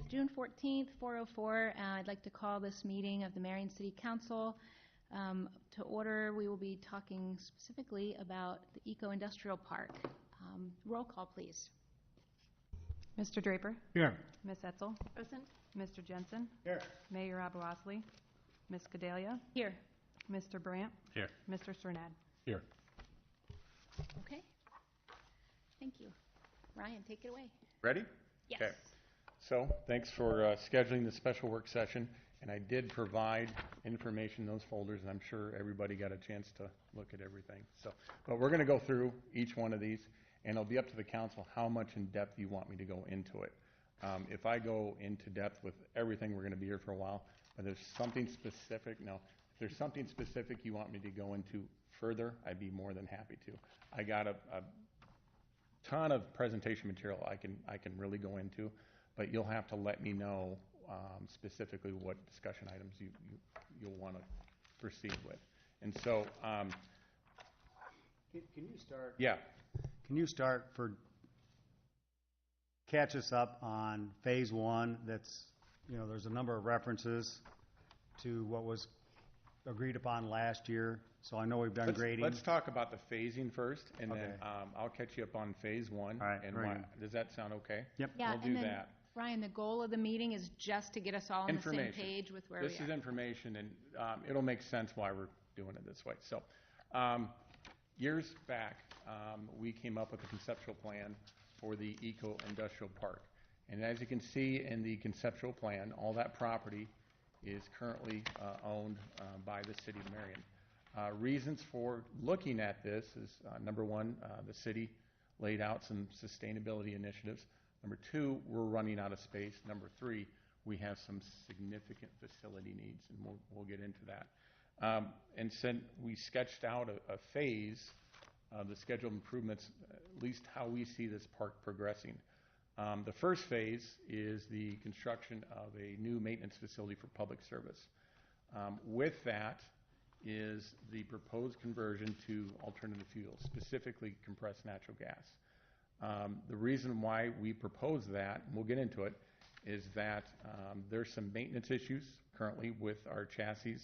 June 14th, 4:04. I'd like to call this meeting of the Marion City Council to order. We will be talking specifically about the Eco-Industrial Park. Roll call, please. Mr. Draper. Here. Ms. Etzel. Present. Mr. Jensen. Here. Mayor Abu-Osley. Ms. Gedalia. Here. Mr. Brandt. Here. Mr. Cernad. Here. Okay. Thank you. Ryan, take it away. Ready? Yes. Okay. So thanks for scheduling this special work session. And I did provide information in those folders, and I'm sure everybody got a chance to look at everything. So, but we're going to go through each one of these, and it'll be up to the council how much in depth you want me to go into it. If I go into depth with everything, we're going to be here for a while. But there's something specific. Now, if there's something specific you want me to go into further, I'd be more than happy to. I got a ton of presentation material I can really go into, but you'll have to let me know specifically what discussion items you'll want to proceed with. And so, Can you start? yeah. Can you start catch us up on phase one? That's, there's a number of references to what was agreed upon last year. So I know we've done grading. Let's talk about the phasing first, and Okay. then I'll catch you up on phase one. All right, and very why, good. does that sound okay? Yep. Yeah, We'll do and then, that. Ryan, the goal of the meeting is just to get us all on the same page with where we are. This is information, and it'll make sense why we're doing it this way. So, years back, we came up with a conceptual plan for the Eco-Industrial Park. And as you can see in the conceptual plan, all that property is currently owned by the City of Marion. Reasons for looking at this is, number one, the city laid out some sustainability initiatives. Number two, we're running out of space. Number three, we have some significant facility needs, and we'll get into that. And so we sketched out a phase of the scheduled improvements, at least how we see this park progressing. The first phase is the construction of a new maintenance facility for public service. With that is the proposed conversion to alternative fuels, specifically compressed natural gas. The reason why we propose that, and we'll get into it, is that there's some maintenance issues currently with our chassis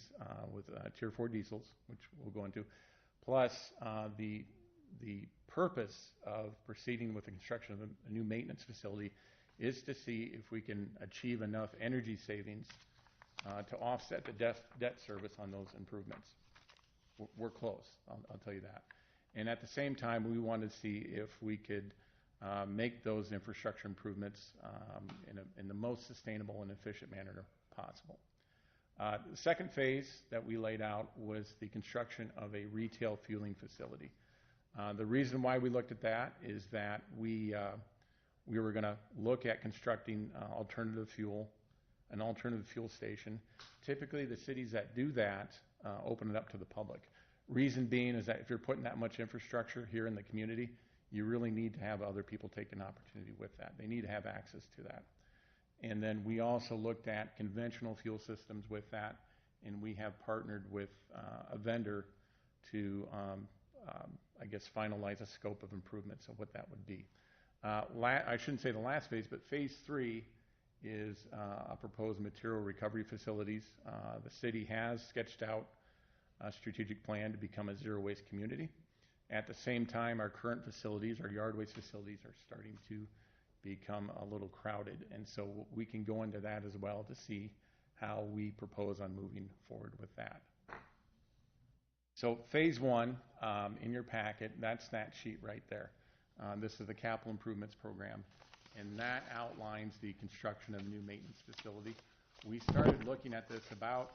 with Tier 4 diesels, which we'll go into. Plus, the purpose of proceeding with the construction of a new maintenance facility is to see if we can achieve enough energy savings to offset the debt service on those improvements. We're close, I'll tell you that. And at the same time, we want to see if we could make those infrastructure improvements in the most sustainable and efficient manner possible. The second phase that we laid out was the construction of a retail fueling facility. The reason why we looked at that is that we were going to look at constructing an alternative fuel station. Typically, the cities that do that open it up to the public. Reason being is that if you're putting that much infrastructure here in the community, you really need to have other people take an opportunity with that. They need to have access to that. And then we also looked at conventional fuel systems with that, and we have partnered with a vendor to, I guess, finalize a scope of improvements of what that would be. I shouldn't say the last phase, but phase three is a proposed material recovery facilities. The city has sketched out a strategic plan to become a zero waste community. At the same time, our current facilities, our yard waste facilities, are starting to become a little crowded. And so we can go into that as well to see how we propose on moving forward with that. So phase one, in your packet, that's that sheet right there. This is the capital improvements program, and that outlines the construction of a new maintenance facility. We started looking at this about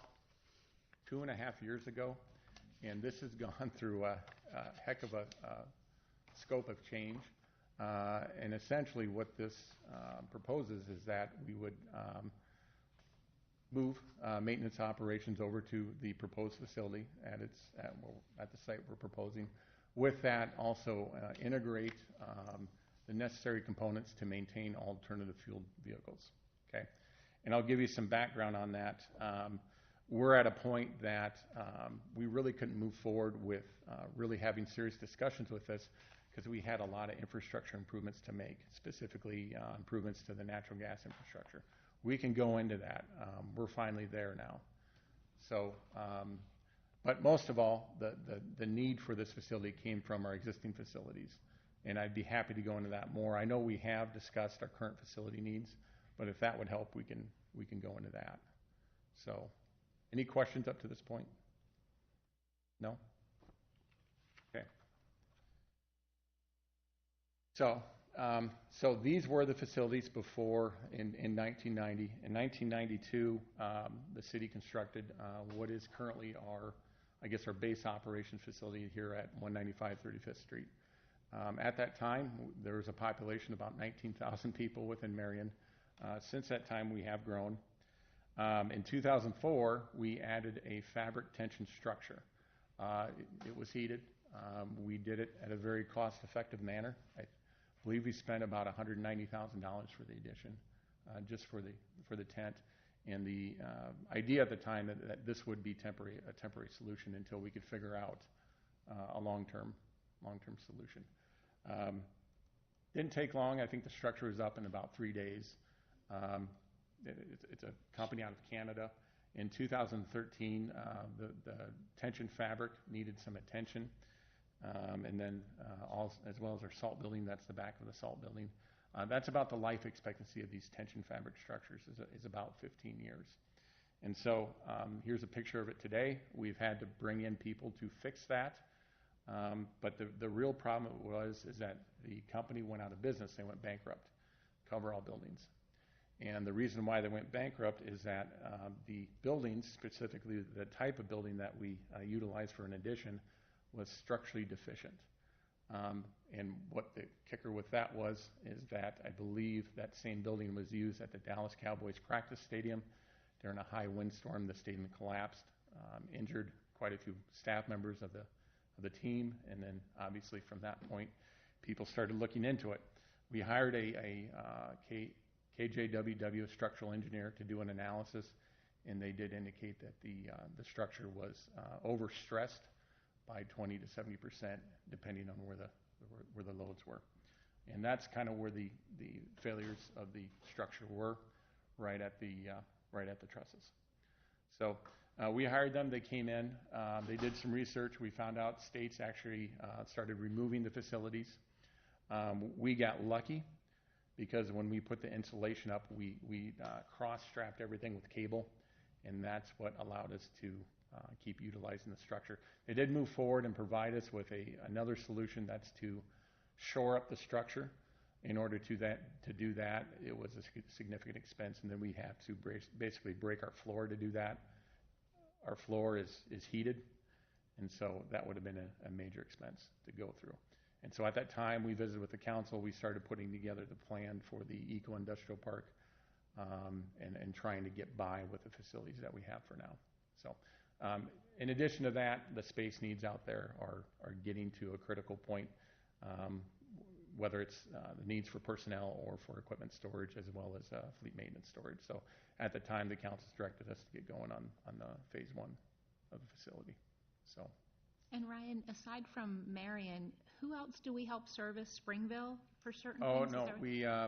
2.5 years ago, and this has gone through a heck of a scope of change. And essentially what this proposes is that we would move maintenance operations over to the proposed facility at the site we're proposing. With that, also integrate the necessary components to maintain alternative fueled vehicles. Okay, and I'll give you some background on that. We're at a point that we really couldn't move forward with really having serious discussions with this because we had a lot of infrastructure improvements to make, specifically improvements to the natural gas infrastructure. We can go into that. We're finally there now. So, but most of all, the need for this facility came from our existing facilities. And I'd be happy to go into that more. I know we have discussed our current facility needs, but if that would help, we can go into that. So, any questions up to this point? No? Okay. So these were the facilities before in 1990. In 1992, the city constructed what is currently our base operations facility here at 195 35th Street. At that time, there was a population of about 19,000 people within Marion. Since that time, we have grown. In 2004, we added a fabric tension structure. It was heated. We did it at a very cost-effective manner. I believe we spent about $190,000 for the addition, just for the tent. And the idea at the time that this would be a temporary solution until we could figure out a long-term solution. Didn't take long. I think the structure was up in about 3 days. It's a company out of Canada. In 2013, the tension fabric needed some attention. And then as well as our salt building, that's the back of the salt building. That's about the life expectancy of these tension fabric structures is about 15 years. And so here's a picture of it today. We've had to bring in people to fix that. But the real problem is that the company went out of business. They went bankrupt, Coverall Buildings. And the reason why they went bankrupt is that the buildings, specifically the type of building that we utilized for an addition, was structurally deficient. And what the kicker with that is that I believe that same building was used at the Dallas Cowboys practice stadium. During a high windstorm, the stadium collapsed, injured quite a few staff members of the team, and then obviously from that point, people started looking into it. We hired a KJWW structural engineer to do an analysis, and they did indicate that the structure was overstressed by 20 to 70%, depending on where the loads were. And that's kind of where the failures of the structure were, right at the trusses. So we hired them. They came in. They did some research. We found out states actually started removing the facilities. We got lucky because when we put the insulation up, we cross-strapped everything with cable, and that's what allowed us to keep utilizing the structure. They did move forward and provide us with another solution. That's to shore up the structure. In order to do that, it was a significant expense, and then we had to basically break our floor to do that. Our floor is heated, and so that would have been a major expense to go through. And so at that time, we visited with the council. We started putting together the plan for the eco-industrial park and trying to get by with the facilities that we have for now. So in addition to that, the space needs out there are getting to a critical point, whether it's the needs for personnel or for equipment storage as well as fleet maintenance storage. So at the time, the council's directed us to get going on phase 1 of the facility. So. And Ryan, aside from Marion, who else do we help service Springville for certain things? Oh, no, we, I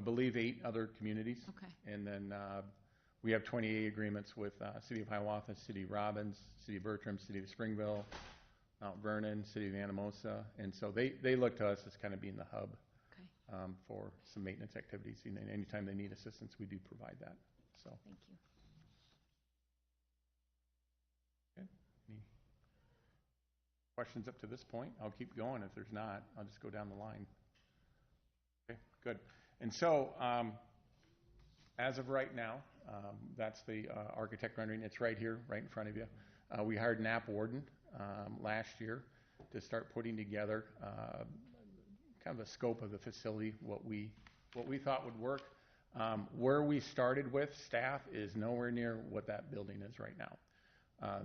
believe 8 other communities. Okay. And then we have 28 agreements with City of Hiawatha, City of Robbins, City of Bertram, City of Springville, Mount Vernon, City of Anamosa. And so they look to us as kind of being the hub for some maintenance activities. And anytime they need assistance, we do provide that. So. Thank you. Questions up to this point? I'll keep going. If there's not, I'll just go down the line. Okay, good. And so, as of right now, that's the architect rendering. It's right here, right in front of you. We hired Knapp Warden last year to start putting together kind of a scope of the facility, what we thought would work. Where we started with staff is nowhere near what that building is right now.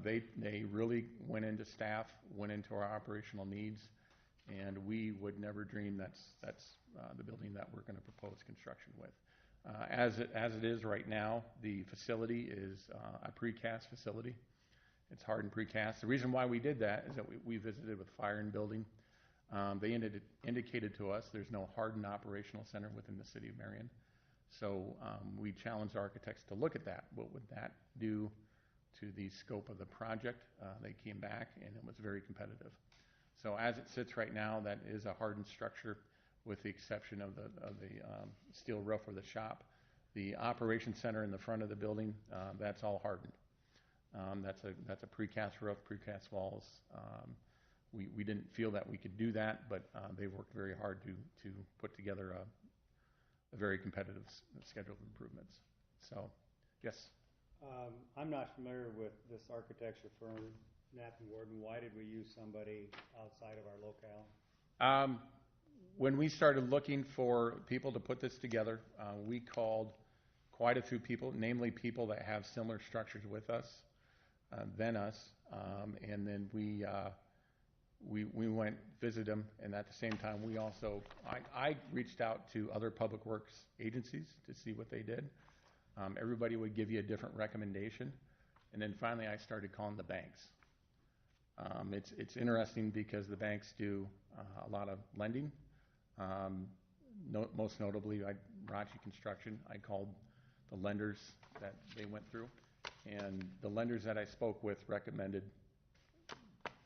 They really went into staff, went into our operational needs, and we would never dream that's the building that we're going to propose construction with. As it is right now, the facility is a precast facility. It's hardened precast. The reason why we did that is that we visited with fire and building. They indicated to us there's no hardened operational center within the city of Marion. So we challenged architects to look at that. What would that do to the scope of the project? They came back and it was very competitive. So as it sits right now, that is a hardened structure with the exception of the steel roof or the shop. The operation center in the front of the building, that's all hardened. That's a precast roof, precast walls. We didn't feel that we could do that, but they've worked very hard to put together a very competitive schedule of improvements. So, yes. I'm not familiar with this architecture firm, Knapp and Gordon. Why did we use somebody outside of our locale? When we started looking for people to put this together, we called quite a few people, namely people that have similar structures with us, than us, and then we went visit them, and at the same time I reached out to other public works agencies to see what they did. Everybody would give you a different recommendation, and then finally I started calling the banks. It's interesting because the banks do a lot of lending. Most notably, Rachi Construction. I called the lenders that they went through, and the lenders that I spoke with recommended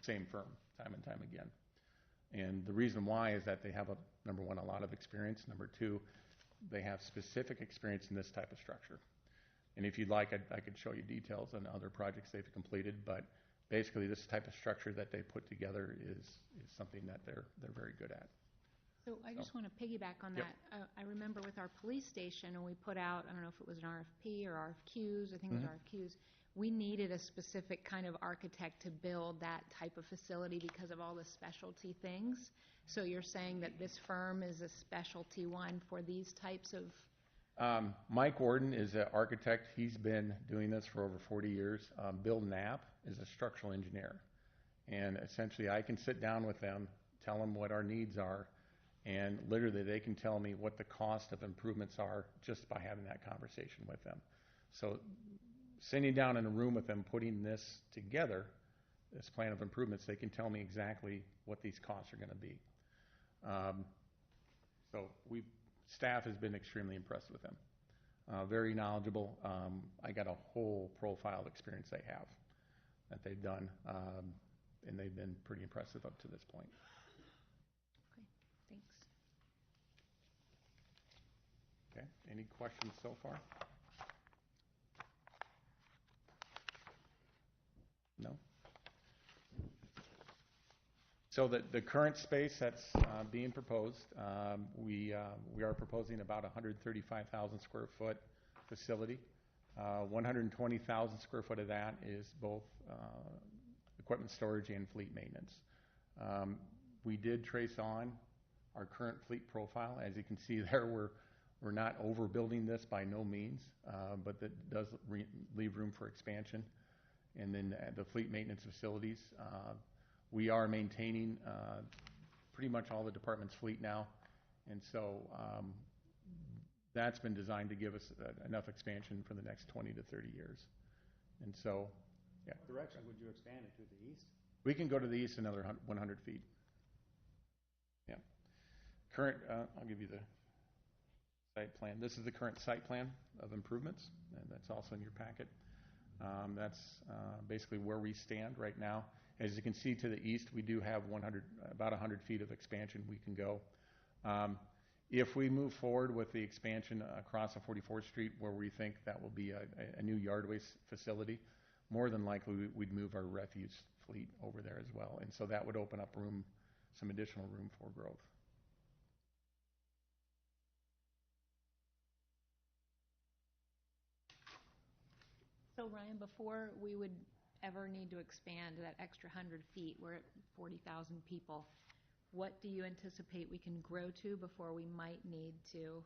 same firm time and time again. And the reason why is that they have number one, a lot of experience. Number two, they have specific experience in this type of structure. And if you'd like, I could show you details on other projects they've completed, but basically this type of structure that they put together is something that they're very good at. So I just want to piggyback on Yep. that. I remember with our police station, and we put out, I don't know if it was an RFP or RFQs, I think it was RFQs, we needed a specific kind of architect to build that type of facility because of all the specialty things. So you're saying that this firm is a specialty one for these types of... Mike Warden is an architect. He's been doing this for over 40 years. Bill Knapp is a structural engineer. And essentially I can sit down with them, tell them what our needs are, and literally they can tell me what the cost of improvements are just by having that conversation with them. So sitting down in a room with them, putting this together, this plan of improvements, they can tell me exactly what these costs are going to be. So staff has been extremely impressed with them. Very knowledgeable. I got a whole profile of experience they have that they've done, and they've been pretty impressive up to this point. Okay, thanks. Okay, any questions so far? No? So the current space that's being proposed, we are proposing about 135,000 square foot facility. 120,000 square foot of that is both equipment storage and fleet maintenance. We did trace on our current fleet profile. As you can see there, we're not overbuilding this by no means, but that does leave room for expansion. And then the fleet maintenance facilities, we are maintaining pretty much all the department's fleet now, and so that's been designed to give us enough expansion for the next 20 to 30 years. And so, yeah. What direction would you expand it to the east? We can go to the east another 100 feet. Yeah. Current, I'll give you the site plan. This is the current site plan of improvements, and that's also in your packet. That's basically where we stand right now. As you can see to the east, we do have about 100 feet of expansion we can go. If we move forward with the expansion across 44th Street, where we think that will be a new yardways facility, more than likely we'd move our refuse fleet over there as well. And so that would open up some additional room for growth. So Ryan, before we would ever need to expand that extra 100 feet, we're at 40,000 people. What do you anticipate we can grow to before we might need to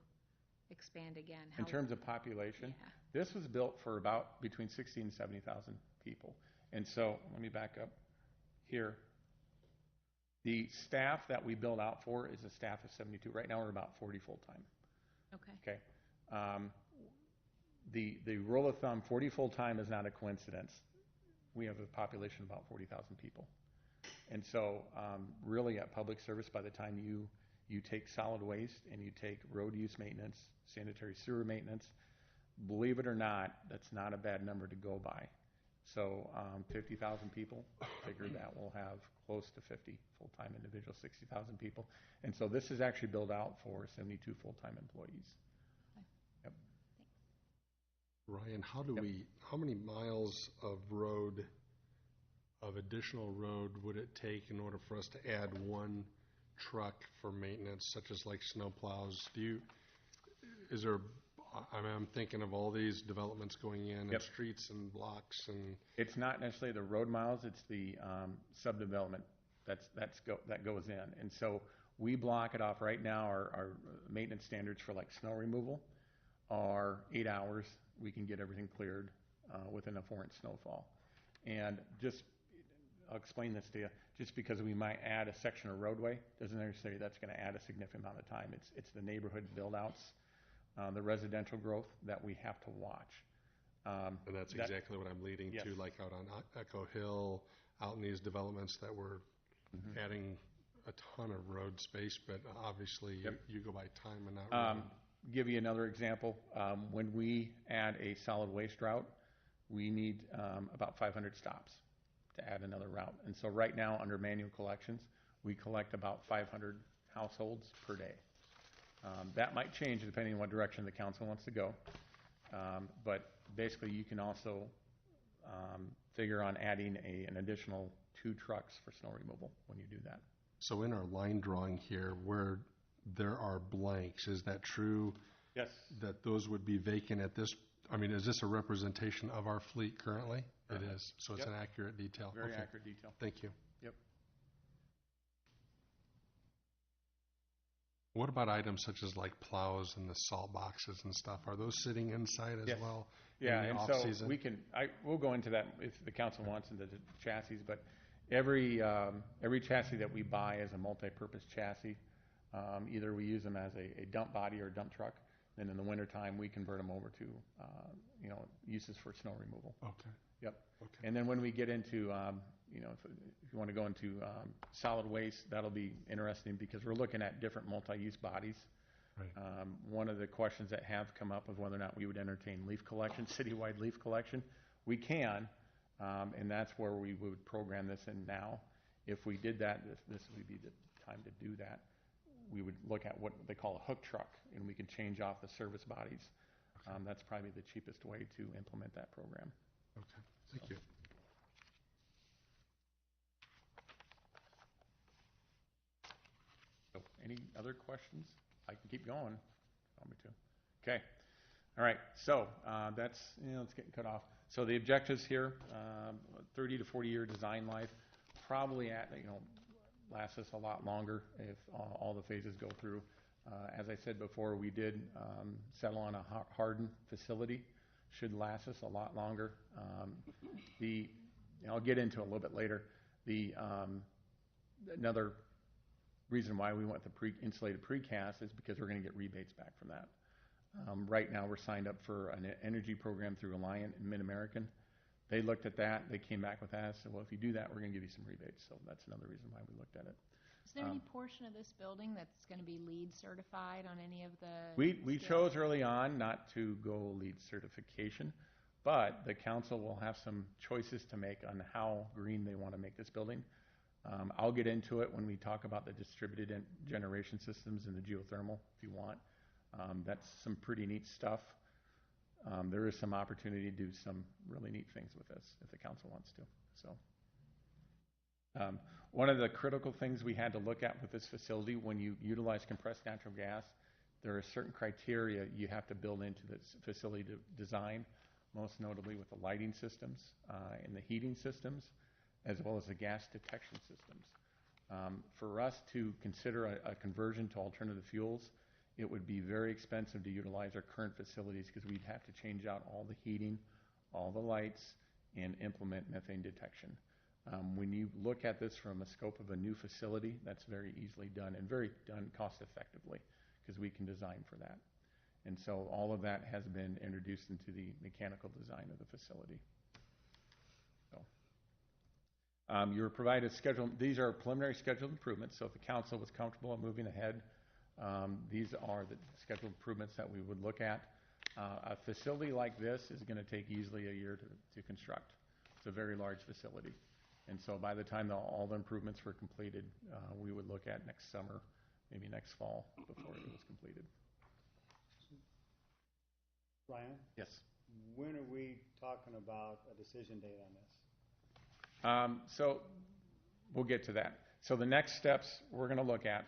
expand again? In terms of population, Yeah. This was built for about between 60 and 70,000 people. And so let me back up here. The staff that we build out for is a staff of 72. Right now we're about 40 full-time. Okay. Okay. The rule of thumb, 40 full-time is not a coincidence. We have a population of about 40,000 people. And so really at public service, by the time you take solid waste and you take road use maintenance, sanitary sewer maintenance, believe it or not, that's not a bad number to go by. So 50,000 people, figure that we'll have close to 50 full-time individuals, 60,000 people. And so this is actually built out for 72 full-time employees. Yep. Ryan, how many miles of additional road would it take in order for us to add one truck for maintenance, such as like snow plows? I'm thinking of all these developments going in and streets and blocks and. It's not necessarily the road miles, it's the subdevelopment that goes in. And so we block it off right now. Our maintenance standards for like snow removal are 8 hours. We can get everything cleared within a 4-inch snowfall. And I'll explain this to you. Just because we might add a section of roadway doesn't necessarily that's going to add a significant amount of time. It's the neighborhood build-outs, the residential growth that we have to watch. And that's exactly what I'm leading to, like out on Echo Hill, out in these developments that we're adding a ton of road space, but obviously you go by time and not road. Give you another example. When we add a solid waste route, we need about 500 stops to add another route. And so right now under manual collections, we collect about 500 households per day. That might change depending on what direction the council wants to go. But basically you can also figure on adding an additional 2 trucks for snow removal when you do that. So in our line drawing here, where there are blanks, is that true? Yes. That those would be vacant at this, is this a representation of our fleet currently? It is, so it's an accurate detail. Very accurate detail. Thank you. Yep. What about items such as like plows and the salt boxes and stuff? Are those sitting inside as well? Yeah, in the and off-season? so we'll go into that if the council wants into the chassis, but every chassis that we buy is a multi-purpose chassis. Either we use them as a dump body or a dump truck, and in the wintertime we convert them over to uses for snow removal. Okay. Yep. Okay. And then when we get into if you want to go into solid waste, that'll be interesting because we're looking at different multi-use bodies. Right. One of the questions that have come up of whether or not we would entertain leaf collection, citywide leaf collection. We can, and that's where we would program this in now. If we did that, this would be the time to do that. We would look at what they call a hook truck, and we could change off the service bodies. Okay. That's probably the cheapest way to implement that program. Okay, thank you. So, any other questions? I can keep going. Want me to? Okay. All right. So that's it's getting cut off. So the objectives here: 30 to 40-year design life. Probably lasts us a lot longer if all the phases go through. As I said before, we did settle on a hardened facility. Should last us a lot longer. I'll get into it a little bit later. Another reason why we went the insulated precast is because we're going to get rebates back from that. Right now, we're signed up for an energy program through Alliant and Mid-American. They looked at that. They came back with that. So, well, if you do that, we're going to give you some rebates. So that's another reason why we looked at it. Is there any portion of this building that's going to be LEED certified on any of the? We chose early on not to go LEED certification, but the council will have some choices to make on how green they want to make this building. I'll get into it when we talk about the distributed generation systems and the geothermal, if you want. That's some pretty neat stuff. There is some opportunity to do some really neat things with this if the council wants to. So, one of the critical things we had to look at with this facility, when you utilize compressed natural gas, there are certain criteria you have to build into this facility design, most notably with the lighting systems and the heating systems, as well as the gas detection systems. For us to consider a conversion to alternative fuels, it would be very expensive to utilize our current facilities because we'd have to change out all the heating, all the lights, and implement methane detection. When you look at this from a scope of a new facility, that's very easily done and very done cost effectively because we can design for that. And so all of that has been introduced into the mechanical design of the facility. So, You were provided schedule, these are preliminary scheduled improvements, so if the council was comfortable in moving ahead, these are the scheduled improvements that we would look at. A facility like this is going to take easily a year to construct. It's a very large facility. And so by the time all the improvements were completed, we would look at next summer, maybe next fall before it was completed. Ryan, Yes. when are we talking about a decision date on this? So we'll get to that. So the next steps we're going to look at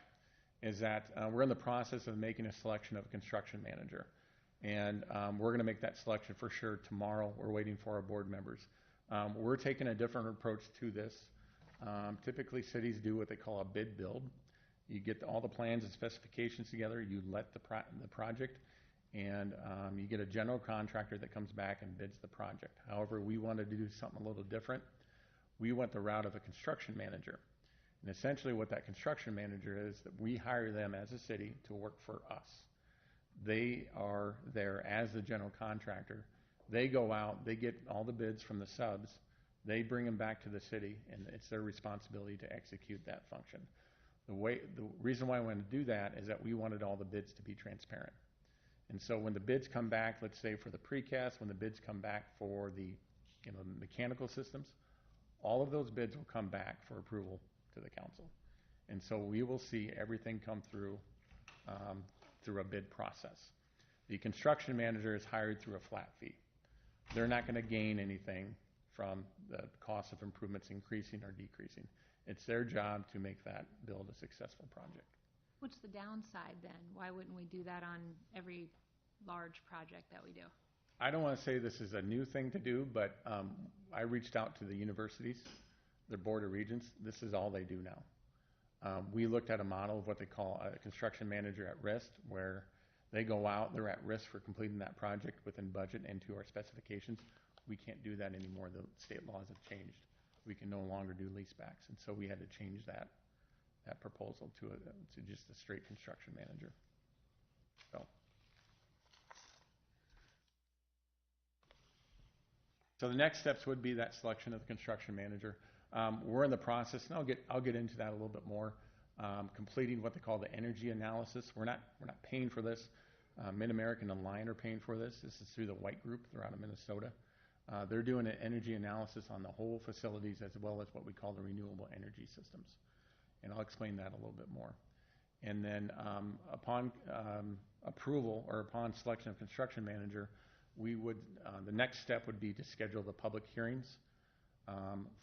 is that we're in the process of making a selection of a construction manager. And we're going to make that selection for sure tomorrow. We're waiting for our board members. We're taking a different approach to this. Typically, cities do what they call a bid build. You get all the plans and specifications together, you let the project, and you get a general contractor that comes back and bids the project. However, we wanted to do something a little different. We went the route of a construction manager. And essentially what that construction manager is, that we hire them as a city to work for us. They are there as the general contractor. They go out, they get all the bids from the subs, they bring them back to the city, and it's their responsibility to execute that function. The reason why I wanted to do that is that we wanted all the bids to be transparent. And so when the bids come back, let's say for the precast, when the bids come back for the mechanical systems, all of those bids will come back for approval to the council. And so we will see everything come through through a bid process. The construction manager is hired through a flat fee. They're not going to gain anything from the cost of improvements increasing or decreasing. It's their job to make that build a successful project. What's the downside then? Why wouldn't we do that on every large project that we do? I don't want to say this is a new thing to do, but I reached out to the universities, their board of regents. This is all they do now. We looked at a model of what they call a construction manager at risk, where they go out, they're at risk for completing that project within budget and to our specifications. We can't do that anymore. The state laws have changed. We can no longer do leasebacks, and so we had to change that proposal to just a straight construction manager. So the next steps would be that selection of the construction manager. We're in the process, and I'll get into that a little bit more. Completing what they call the energy analysis. We're not paying for this. Mid-American and Lion are paying for this. This is through the White Group. They're out of Minnesota. They're doing an energy analysis on the whole facilities as well as what we call the renewable energy systems. And I'll explain that a little bit more. And then upon approval or upon selection of construction manager, we would, the next step would be to schedule the public hearings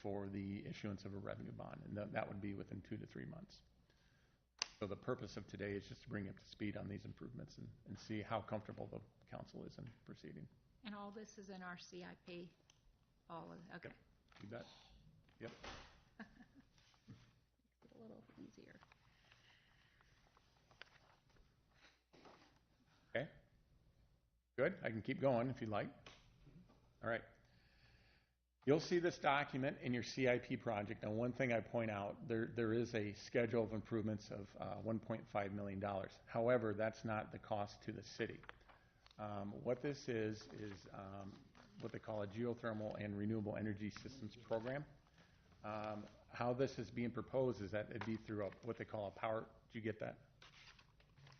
for the issuance of a revenue bond. And that would be within 2 to 3 months. So the purpose of today is just to bring you up to speed on these improvements and see how comfortable the council is in proceeding. And all this is in our CIP? All of it? Okay. Yep. You bet. Yep. Makes it a little easier. Okay. Good. I can keep going if you'd like. All right. You'll see this document in your CIP project. Now, one thing I point out, there is a schedule of improvements of $1.5 million. However, that's not the cost to the city. What this is what they call a geothermal and renewable energy systems program. How this is being proposed is that it'd be through what they call a power. Did you get that?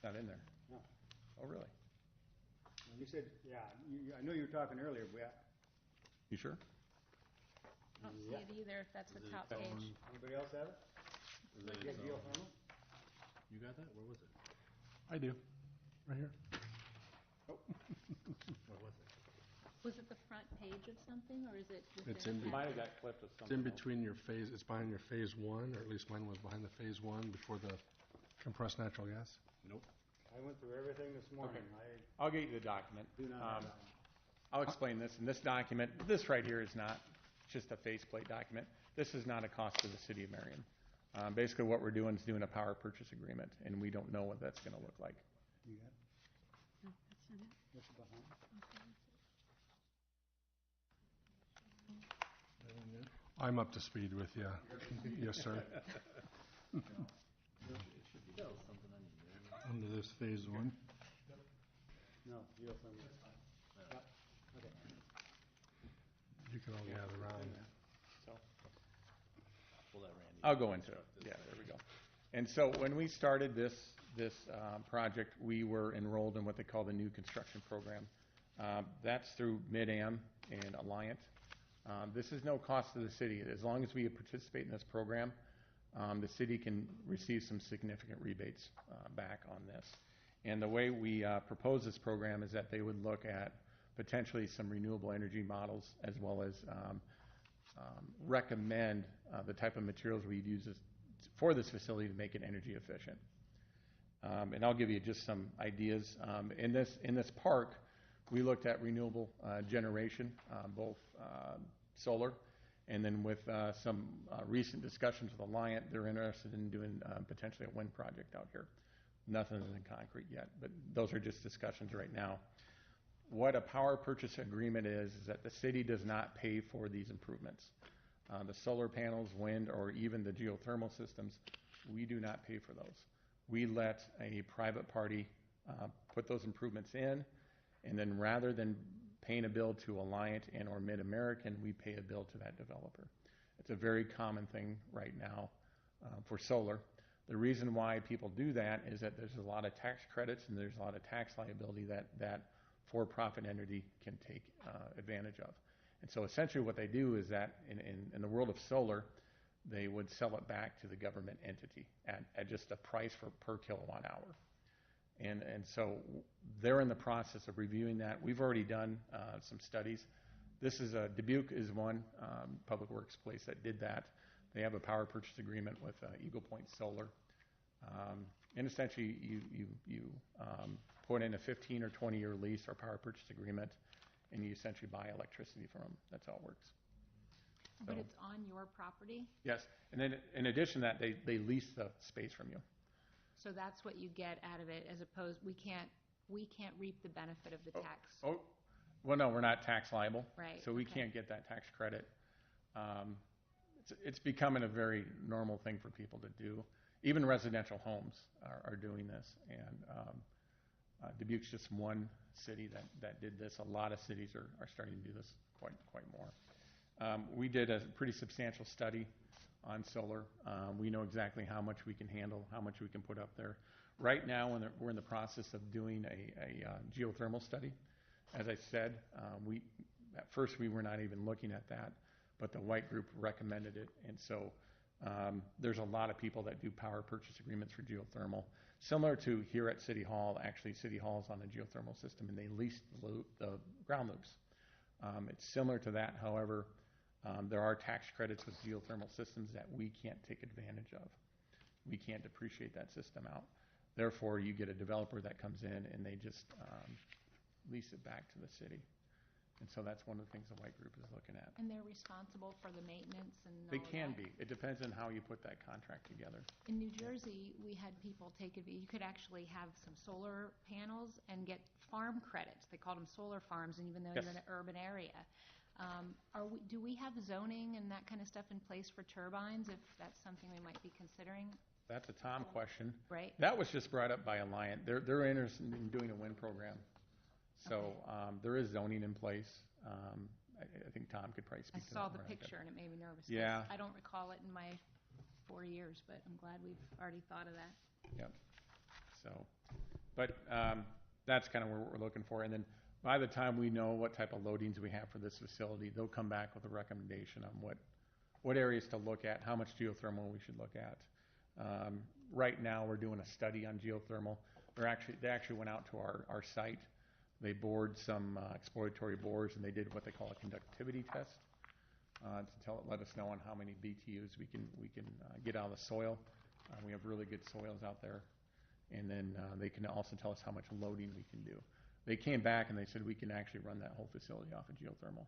Not in there. No. Oh, really? You said, yeah, I know you were talking earlier, but You sure? I don't see it either, if that's the top page. Anybody else have it? You got geothermal? You got that? Where was it? I do, right here. Oh. Where was it? Was it the front page of something, or is it within It's in the Might have packet? got clipped with It's in something else. between your phase, it's behind your phase one, or at least mine was behind the phase one before the compressed natural gas. Nope. I went through everything this morning. Okay. I'll get you the document. I do not have that one. I'll explain this. And this document, this right here is not just a faceplate document. This is not a cost to the city of Marion. Basically, what we're doing is doing a power purchase agreement, and we don't know what that's going to look like. You got it? No, that's not it. What's behind? I'm up to speed with you. Yes, sir. Under this phase one. No, geothermal. Yep. Okay. You can all gather around. So, We'll let Randy. I'll go into it. construct this Yeah, section. there we go. And so when we started this project, we were enrolled in what they call the new construction program. That's through Mid-Am and Alliant. This is no cost to the city. As long as we participate in this program, the city can receive some significant rebates back on this. And the way we propose this program is that they would look at potentially some renewable energy models, as well as recommend the type of materials we use for this facility to make it energy efficient. And I'll give you just some ideas. In this park, we looked at renewable generation, both solar, and then with some recent discussions with Alliant, they're interested in doing potentially a wind project out here. Nothing in concrete yet, but those are just discussions right now. What a power purchase agreement is that the city does not pay for these improvements. The solar panels, wind, or even the geothermal systems, we do not pay for those. We let a private party put those improvements in, and then rather than paying a bill to Alliant and or Mid-American, we pay a bill to that developer. It's a very common thing right now for solar. The reason why people do that is that there's a lot of tax credits and there's a lot of tax liability that for-profit entity can take advantage of. And so essentially what they do is that in the world of solar, they would sell it back to the government entity at just a price per kilowatt hour. And so they're in the process of reviewing that. We've already done some studies. This is Dubuque is one public works place that did that. They have a power purchase agreement with Eagle Point Solar. And essentially you put in a 15 or 20-year lease or power purchase agreement, and you essentially buy electricity from them. That's how it works. But it's on your property? Yes. And then in addition to that, they lease the space from you. So that's what you get out of it, as opposed, we can't reap the benefit of the tax. Oh, well, no, we're not tax liable. Right, So we okay. can't get that tax credit. It's becoming a very normal thing for people to do. Even residential homes are doing this. And Dubuque's just one city that did this. A lot of cities are starting to do this quite more. We did a pretty substantial study on solar. We know exactly how much we can handle, how much we can put up there. Right now, we're in the process of doing a geothermal study. As I said, at first we were not even looking at that, but the White Group recommended it. And so there's a lot of people that do power purchase agreements for geothermal. Similar to here at City Hall, actually City Hall is on a geothermal system and they lease the ground loops. It's similar to that, however, there are tax credits with geothermal systems that we can't take advantage of. We can't depreciate that system out. Therefore, you get a developer that comes in and they just lease it back to the city. And so that's one of the things the White Group is looking at. And they're responsible for the maintenance and all They of can that? be. It depends on how you put that contract together. In New Jersey, we had people take it, you could actually have some solar panels and get farm credits. They called them solar farms, and even though Yes. you're in an urban area. Do we have zoning and that kind of stuff in place for turbines, if that's something we might be considering? That's a Tom question. Right. That was just brought up by Alliant. They're interested in doing a wind program. So there is zoning in place. I think Tom could probably I speak to that. saw the more, but- picture and it made me nervous. 'cause Yeah. I don't recall it in my 4 years, but I'm glad we've already thought of that. Yep. So, but that's kind of what we're looking for. And then by the time we know what type of loadings we have for this facility, they'll come back with a recommendation on what areas to look at, how much geothermal we should look at. Right now, we're doing a study on geothermal. They actually went out to our site. They bored some exploratory bores, and they did what they call a conductivity test to let us know on how many BTUs we can get out of the soil. We have really good soils out there. And then they can also tell us how much loading we can do. They came back and they said we can actually run that whole facility off of geothermal,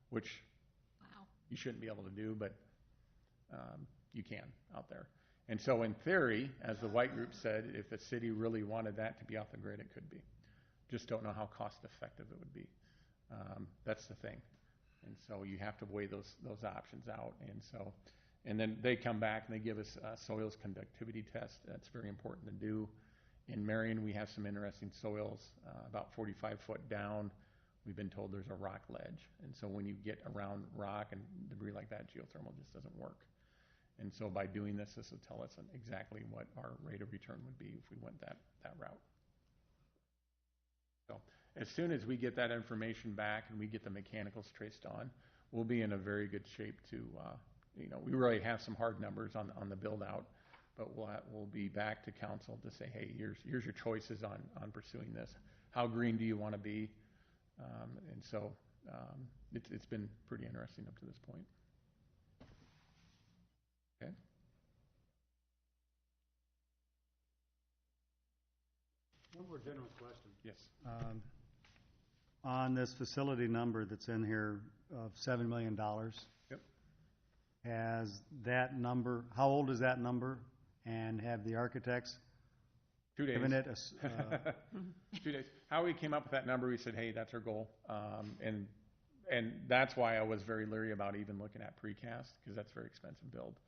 which Wow. you shouldn't be able to do, but you can out there. And so in theory, as the White Group said, if the city really wanted that to be off the grid, it could be. Just don't know how cost effective it would be. That's the thing. And so you have to weigh those options out. And then they come back and they give us a soils conductivity test. That's very important to do. In Marion, we have some interesting soils, about 45 foot down. We've been told there's a rock ledge. And so when you get around rock and debris like that, geothermal just doesn't work. And so by doing this, this will tell us exactly what our rate of return would be if we went that route. So as soon as we get that information back and we get the mechanicals traced on, we'll be in a very good shape to, we really have some hard numbers on the build out, but we'll be back to council to say, hey, here's your choices on pursuing this. How green do you want to be? And so it's been pretty interesting up to this point. Okay. One more general question. Yes. On this facility number that's in here of $7 million. Yep. Has that number, how old is that number? And have the architects 2 days. given it 2 days. How we came up with that number, we said, hey, that's our goal. And that's why I was very leery about even looking at precast, because that's a very expensive build.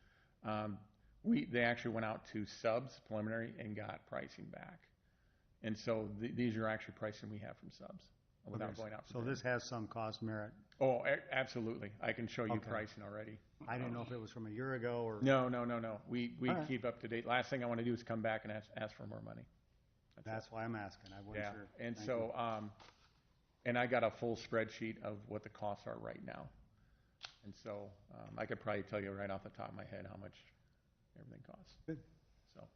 They actually went out to subs, preliminary, and got pricing back. And so these are actually pricing we have from subs without going out. So this has some cost merit. Oh, absolutely. I can show you Okay. pricing already. I didn't know if it was from a year ago or. No. We All right. keep up to date. Last thing I want to do is come back and ask for more money. That's why I'm asking. I wasn't Yeah. sure. And Thank so, and I got a full spreadsheet of what the costs are right now. And so I could probably tell you right off the top of my head how much everything costs. Good. So.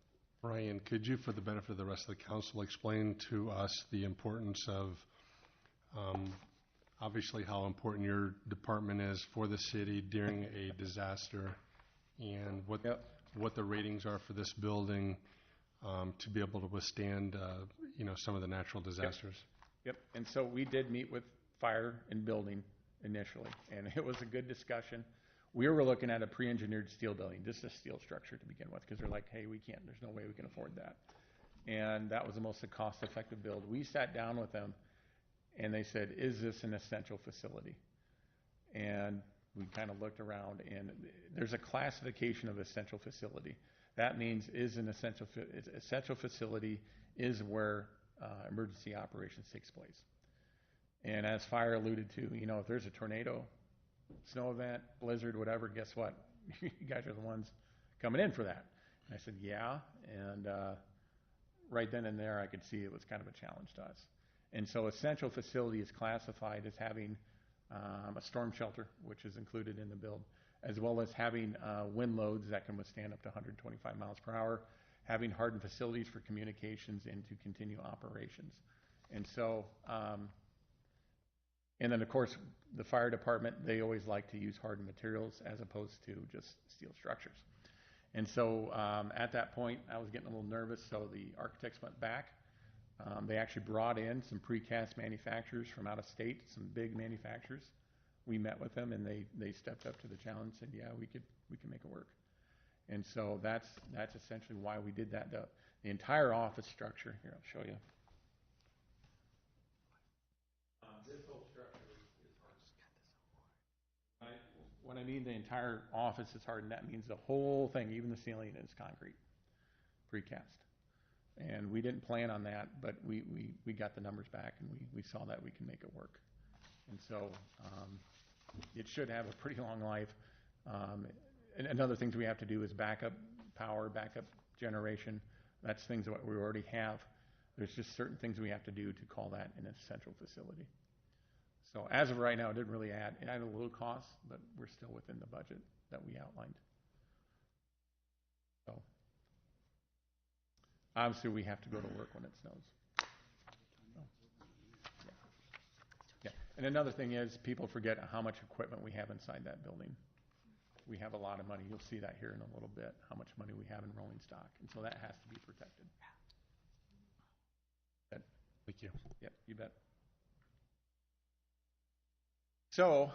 Ryan, could you, for the benefit of the rest of the council, explain to us the importance of, obviously how important your department is for the city during a disaster, and what the ratings are for this building to be able to withstand, some of the natural disasters? Yep. And so we did meet with fire and building initially, and it was a good discussion. We were looking at a pre-engineered steel building, just a steel structure to begin with, because they're like, hey, there's no way we can afford that. And that was the most cost-effective build. We sat down with them, and they said, is this an essential facility? And we kind of looked around, and there's a classification of essential facility. That means essential facility is where emergency operations takes place. And as Fire alluded to, if there's a tornado, snow event, blizzard, whatever, guess what? You guys are the ones coming in for that. And I said, yeah. And right then and there, I could see it was kind of a challenge to us. And so essential facility is classified as having a storm shelter, which is included in the build, as well as having wind loads that can withstand up to 125 miles per hour, having hardened facilities for communications and to continue operations. And so, and then of course, the fire department, they always like to use hardened materials as opposed to just steel structures. And so at that point, I was getting a little nervous, so the architects went back. They actually brought in some precast manufacturers from out of state, some big manufacturers. We met with them, and they stepped up to the challenge and said, yeah, we can make it work. And so that's essentially why we did that. The entire office structure, here, I'll show you. This whole structure is hardened. When I mean the entire office is hardened, that means the whole thing, even the ceiling, is concrete, precast. And we didn't plan on that, but we got the numbers back, and we saw that we can make it work. And so it should have a pretty long life. And other things we have to do is backup power, backup generation. That's things that we already have. There's just certain things we have to do to call that an essential facility. So as of right now, it didn't really add. It added a little cost, but we're still within the budget that we outlined. So obviously, we have to go to work when it snows. So, yeah. And another thing is, people forget how much equipment we have inside that building. We have a lot of money. You'll see that here in a little bit, how much money we have in rolling stock. And so that has to be protected. Thank you. Yep, you bet. So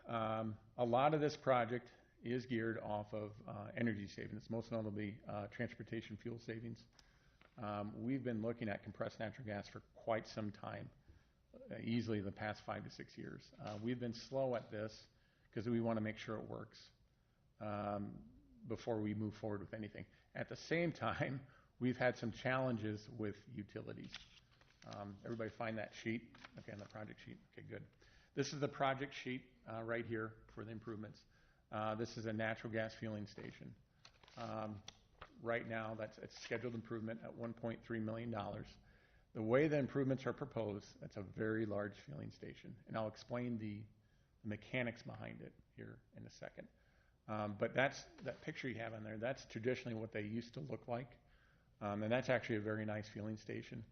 a lot of this project is geared off of energy savings, most notably transportation fuel savings. We've been looking at compressed natural gas for quite some time, easily the past 5 to 6 years. We've been slow at this because we want to make sure it works before we move forward with anything. At the same time, we've had some challenges with utilities. Everybody find that sheet? Okay, on the project sheet. Okay, good. This is the project sheet right here for the improvements. This is a natural gas fueling station. Right now, it's scheduled improvement at $1.3 million. The way the improvements are proposed, that's a very large fueling station, and I'll explain the mechanics behind it here in a second. But that picture you have on there, that's traditionally what they used to look like, and that's actually a very nice fueling station.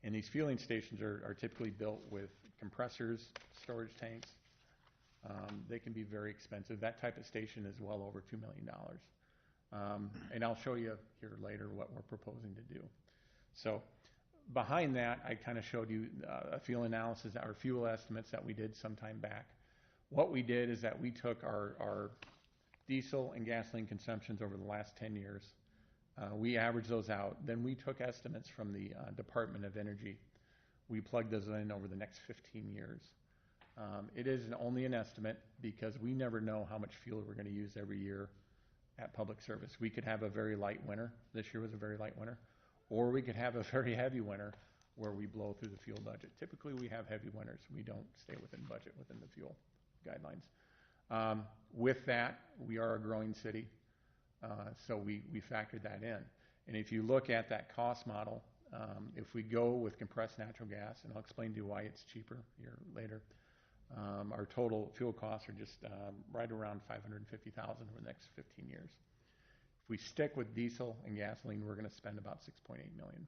And these fueling stations are typically built with compressors, storage tanks. They can be very expensive. That type of station is well over $2 million. And I'll show you here later what we're proposing to do. So behind that, I kind of showed you a fuel analysis, our fuel estimates that we did some time back. What we did is that we took our diesel and gasoline consumptions over the last 10 years. We averaged those out. Then we took estimates from the Department of Energy. We plugged those in over the next 15 years. It is only an estimate because we never know how much fuel we're going to use every year at public service. We could have a very light winter. This year was a very light winter. Or we could have a very heavy winter where we blow through the fuel budget. Typically, we have heavy winters. We don't stay within budget within the fuel guidelines. With that, we are a growing city, so we factored that in. And if you look at that cost model, if we go with compressed natural gas, and I'll explain to you why it's cheaper here later, our total fuel costs are just right around $550,000 over the next 15 years. If we stick with diesel and gasoline, we're going to spend about $6.8 million.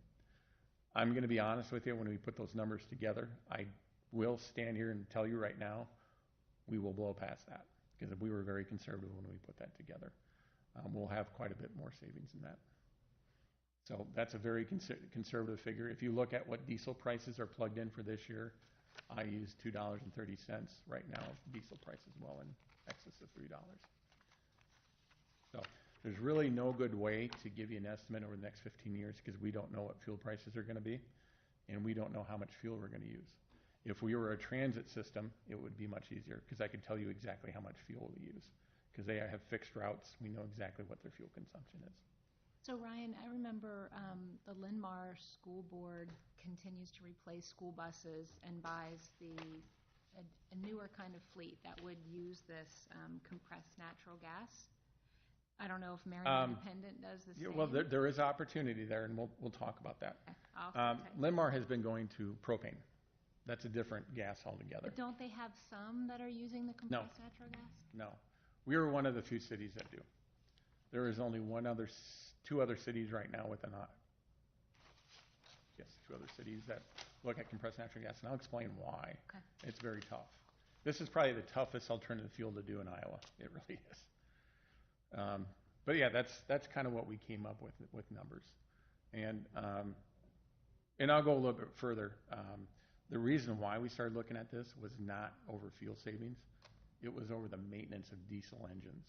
I'm going to be honest with you, when we put those numbers together, I will stand here and tell you right now, we will blow past that because we were very conservative when we put that together. We'll have quite a bit more savings in that. So that's a very conservative figure. If you look at what diesel prices are plugged in for this year, I use $2.30 right now. Diesel price is well in excess of $3. So there's really no good way to give you an estimate over the next 15 years because we don't know what fuel prices are going to be, and we don't know how much fuel we're going to use. If we were a transit system, it would be much easier because I could tell you exactly how much fuel we use because they have fixed routes. We know exactly what their fuel consumption is. So Ryan, I remember the Linn-Mar School Board continues to replace school buses and buys a newer kind of fleet that would use this compressed natural gas. I don't know if Marion Independent does the same. Well, there is opportunity there, and we'll talk about that. Okay. Linn-Mar has been going to propane. That's a different gas altogether. But don't they have some that are using the compressed natural gas? No. We are one of the few cities that do. There is only two other cities right now with two other cities that look at compressed natural gas, and I'll explain why. Okay. It's very tough. This is probably the toughest alternative fuel to do in Iowa. It really is. But yeah, that's kind of what we came up with numbers. And I'll go a little bit further. The reason why we started looking at this was not over fuel savings. It was over the maintenance of diesel engines.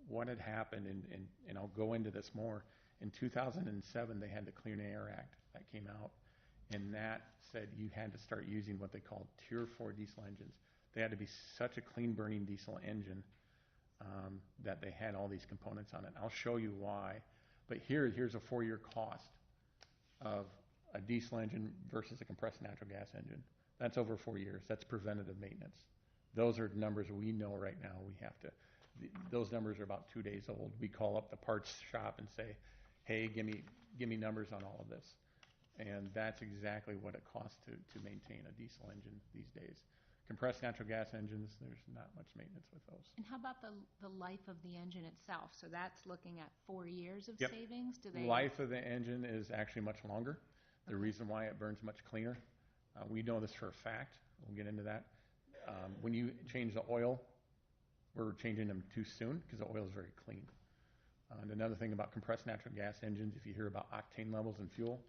What had happened, and I'll go into this more, in 2007 they had the Clean Air Act that came out, and that said you had to start using what they called Tier 4 diesel engines. They had to be such a clean burning diesel engine that they had all these components on it. I'll show you why, but here's a 4-year cost of a diesel engine versus a compressed natural gas engine. That's over 4 years. That's preventative maintenance. Those are numbers we know right now. Those numbers are about 2 days old. We call up the parts shop and say, hey, give me numbers on all of this. And that's exactly what it costs to maintain a diesel engine these days. Compressed natural gas engines, there's not much maintenance with those. And how about the life of the engine itself? So that's looking at 4 years of Yep. savings? Life of the engine is actually much longer. The reason why it burns much cleaner, we know this for a fact. We'll get into that. When you change the oil, we're changing them too soon because the oil is very clean. And another thing about compressed natural gas engines, if you hear about octane levels in fuel,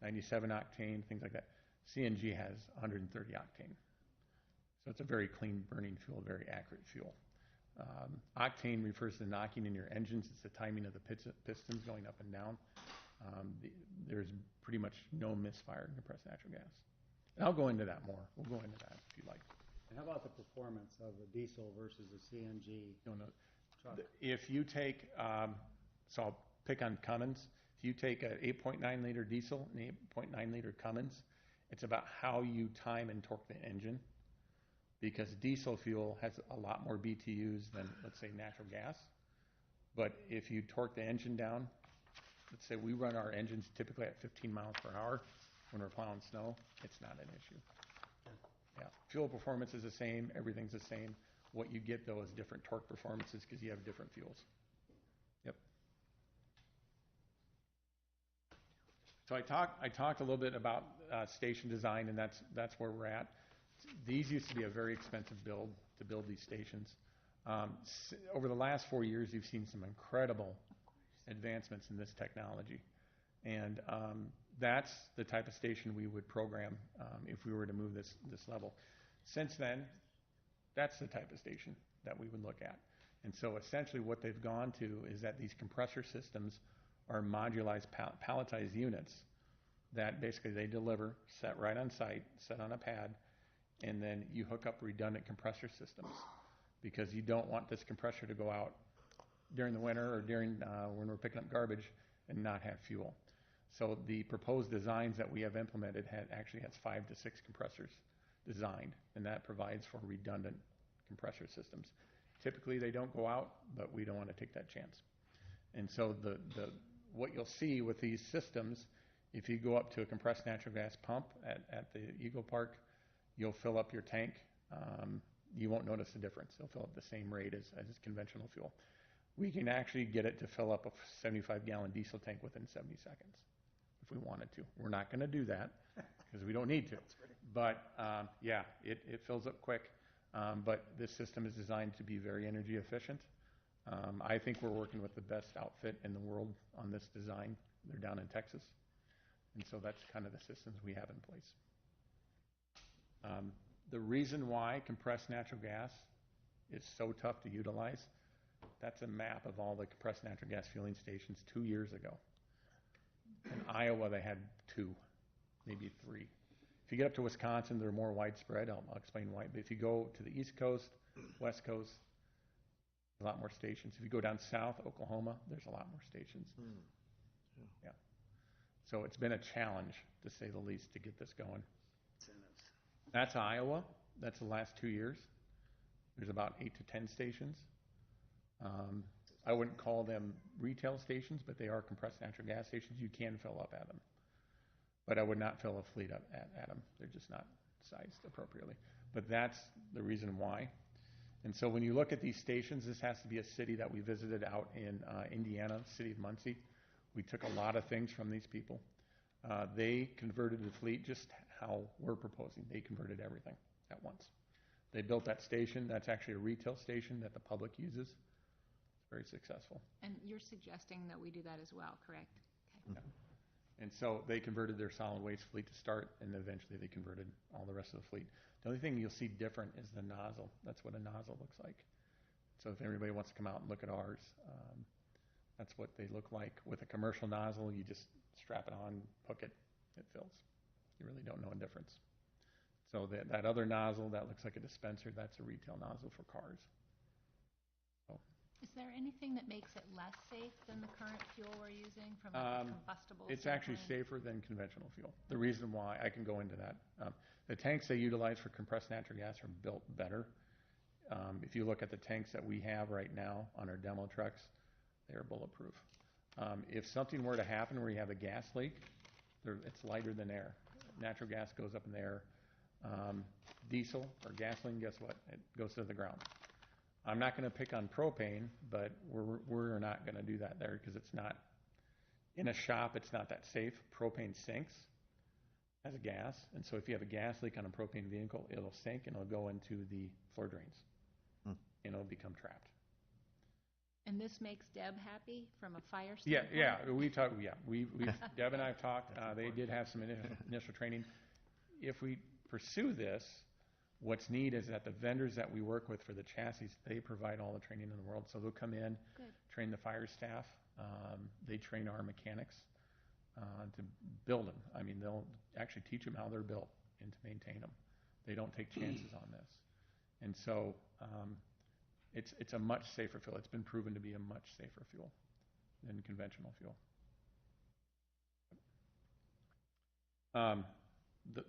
97 octane, things like that, CNG has 130 octane. So it's a very clean burning fuel, very accurate fuel. Octane refers to knocking in your engines. It's the timing of the pistons going up and down. There's pretty much no misfire in compressed natural gas. And I'll go into that more. We'll go into that if you like. And how about the performance of a diesel versus a CNG truck? If you take, so I'll pick on Cummins. If you take an 8.9 liter diesel and 8.9 liter Cummins, it's about how you time and torque the engine, because diesel fuel has a lot more BTUs than, let's say, natural gas. But if you torque the engine down, let's say we run our engines typically at 15 miles per hour when we're plowing snow, it's not an issue. Yeah, fuel performance is the same, everything's the same. What you get, though, is different torque performances because you have different fuels. Yep. So I talked a little bit about station design, and that's where we're at. These used to be a very expensive build to build these stations. Over the last 4 years, you've seen some incredible advancements in this technology, and that's the type of station we would program if we were to move this level. Since then, that's the type of station that we would look at. And so essentially what they've gone to is that these compressor systems are modularized, palletized units that basically they deliver, set right on site, set on a pad, and then you hook up redundant compressor systems because you don't want this compressor to go out during the winter or during when we're picking up garbage and not have fuel. So the proposed designs that we have implemented actually has 5 to 6 compressors designed, and that provides for redundant compressor systems. Typically they don't go out, but we don't want to take that chance. And so what you'll see with these systems, if you go up to a compressed natural gas pump at the Eagle Park, you'll fill up your tank. You won't notice the difference. It'll fill up the same rate as conventional fuel. We can actually get it to fill up a 75-gallon diesel tank within 70 seconds if we wanted to. We're not going to do that because we don't need to. But yeah, it fills up quick. But this system is designed to be very energy efficient. I think we're working with the best outfit in the world on this design. They're down in Texas. And so that's kind of the systems we have in place. The reason why compressed natural gas is so tough to utilize, that's a map of all the compressed natural gas fueling stations 2 years ago. In Iowa, they had 2, maybe 3. If you get up to Wisconsin, they're more widespread. I'll explain why. But if you go to the East Coast, West Coast, a lot more stations. If you go down south, Oklahoma, there's a lot more stations. Yeah. So it's been a challenge, to say the least, to get this going. That's Iowa. That's the last 2 years. There's about 8 to 10 stations. I wouldn't call them retail stations, but they are compressed natural gas stations. You can fill up at them. But I would not fill a fleet up at them. They're just not sized appropriately. But that's the reason why. And so when you look at these stations, this has to be a city that we visited out in Indiana, the city of Muncie. We took a lot of things from these people. They converted the fleet just how we're proposing. They converted everything at once. They built that station. That's actually a retail station that the public uses. It's very successful. And you're suggesting that we do that as well, correct? Okay. Yeah. And so they converted their solid waste fleet to start, and eventually they converted all the rest of the fleet. The only thing you'll see different is the nozzle. That's what a nozzle looks like. So if anybody wants to come out and look at ours, that's what they look like. With a commercial nozzle, you just strap it on, hook it, it fills. You really don't know a difference. So that other nozzle that looks like a dispenser, that's a retail nozzle for cars. So. Is there anything that makes it less safe than the current fuel we're using from a combustible It's actually safer than conventional fuel. The reason why, I can go into that. The tanks they utilize for compressed natural gas are built better. If you look at the tanks that we have right now on our demo trucks, they're bulletproof. If something were to happen where you have a gas leak, it's lighter than air. Natural gas goes up in the air. Diesel or gasoline, guess what? It goes to the ground. I'm not going to pick on propane, but we're not going to do that there because it's not, in a shop, it's not that safe. Propane sinks as a gas, and so if you have a gas leak on a propane vehicle, it'll sink and it'll go into the floor drains, and it'll become trapped. And this makes Deb happy from a fire standpoint? Yeah, Deb and I have talked. They did have some initial training. If we pursue this, what's neat is that the vendors that we work with for the chassis, they provide all the training in the world. So they'll come in, train the fire staff. They train our mechanics to build them. I mean, they'll actually teach them how they're built and to maintain them. They don't take chances on this. And so it's a much safer fuel. It's been proven to be a much safer fuel than conventional fuel.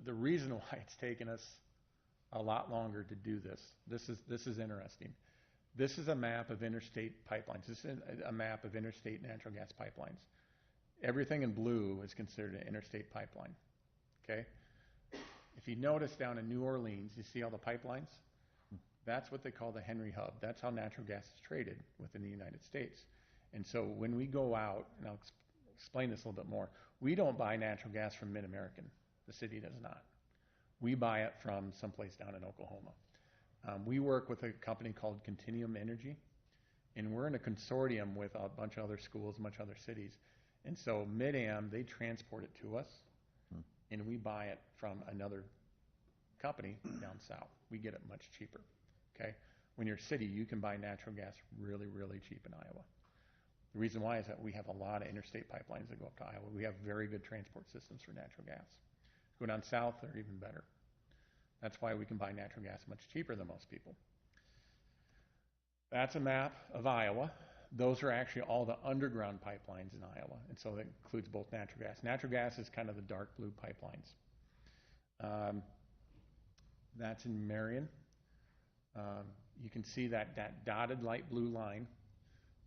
The reason why it's taken us a lot longer to do this is interesting. This is a map of interstate pipelines. This is a map of interstate natural gas pipelines. Everything in blue is considered an interstate pipeline, okay? If you notice down in New Orleans, you see all the pipelines? That's what they call the Henry Hub. That's how natural gas is traded within the United States. And so when we go out, and I'll explain this a little bit more, we don't buy natural gas from Mid-American. The city does not. We buy it from someplace down in Oklahoma. We work with a company called Continuum Energy, and we're in a consortium with a bunch of other schools, a bunch of other cities. And so Mid-Am, they transport it to us, and we buy it from another company down south. We get it much cheaper, okay? When you're a city, you can buy natural gas really, really cheap in Iowa. The reason why is that we have a lot of interstate pipelines that go up to Iowa. We have very good transport systems for natural gas. Go down south, they're even better. That's why we can buy natural gas much cheaper than most people. That's a map of Iowa. Those are actually all the underground pipelines in Iowa, and so that includes both natural gas. Natural gas is kind of the dark blue pipelines. That's in Marion. You can see that dotted light blue line,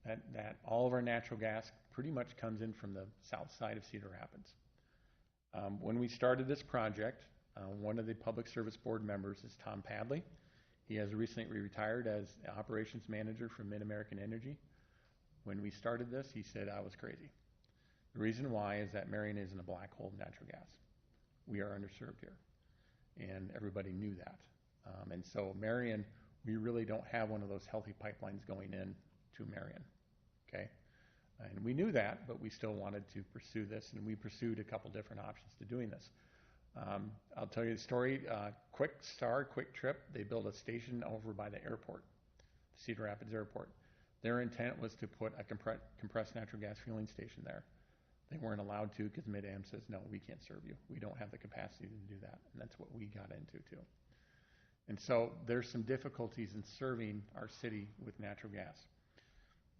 that all of our natural gas pretty much comes in from the south side of Cedar Rapids. When we started this project, one of the Public Service Board members is Tom Padley. He has recently retired as operations manager for Mid-American Energy. When we started this, he said I was crazy. The reason why is that Marion isn't a black hole of natural gas. We are underserved here, and everybody knew that. And so Marion, we really don't have one of those healthy pipelines going in to Marion, okay? And we knew that, but we still wanted to pursue this, and we pursued a couple different options to doing this. I'll tell you the story. Quick Trip, they built a station over by the airport, Cedar Rapids Airport. Their intent was to put a compressed natural gas fueling station there. They weren't allowed to because Mid-Am says, no, we can't serve you. We don't have the capacity to do that. And that's what we got into too. And so there's some difficulties in serving our city with natural gas.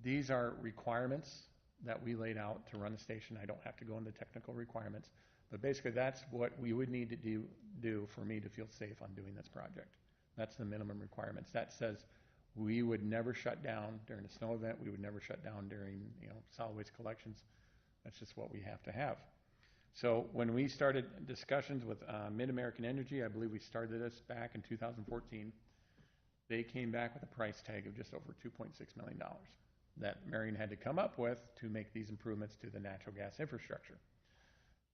These are requirements that we laid out to run a station. I don't have to go into technical requirements, but basically that's what we would need to do for me to feel safe on doing this project. That's the minimum requirements. That says we would never shut down during a snow event. We would never shut down during solid waste collections. That's just what we have to have. So when we started discussions with Mid-American Energy, I believe we started this back in 2014, they came back with a price tag of just over $2.6 million that Marion had to come up with to make these improvements to the natural gas infrastructure.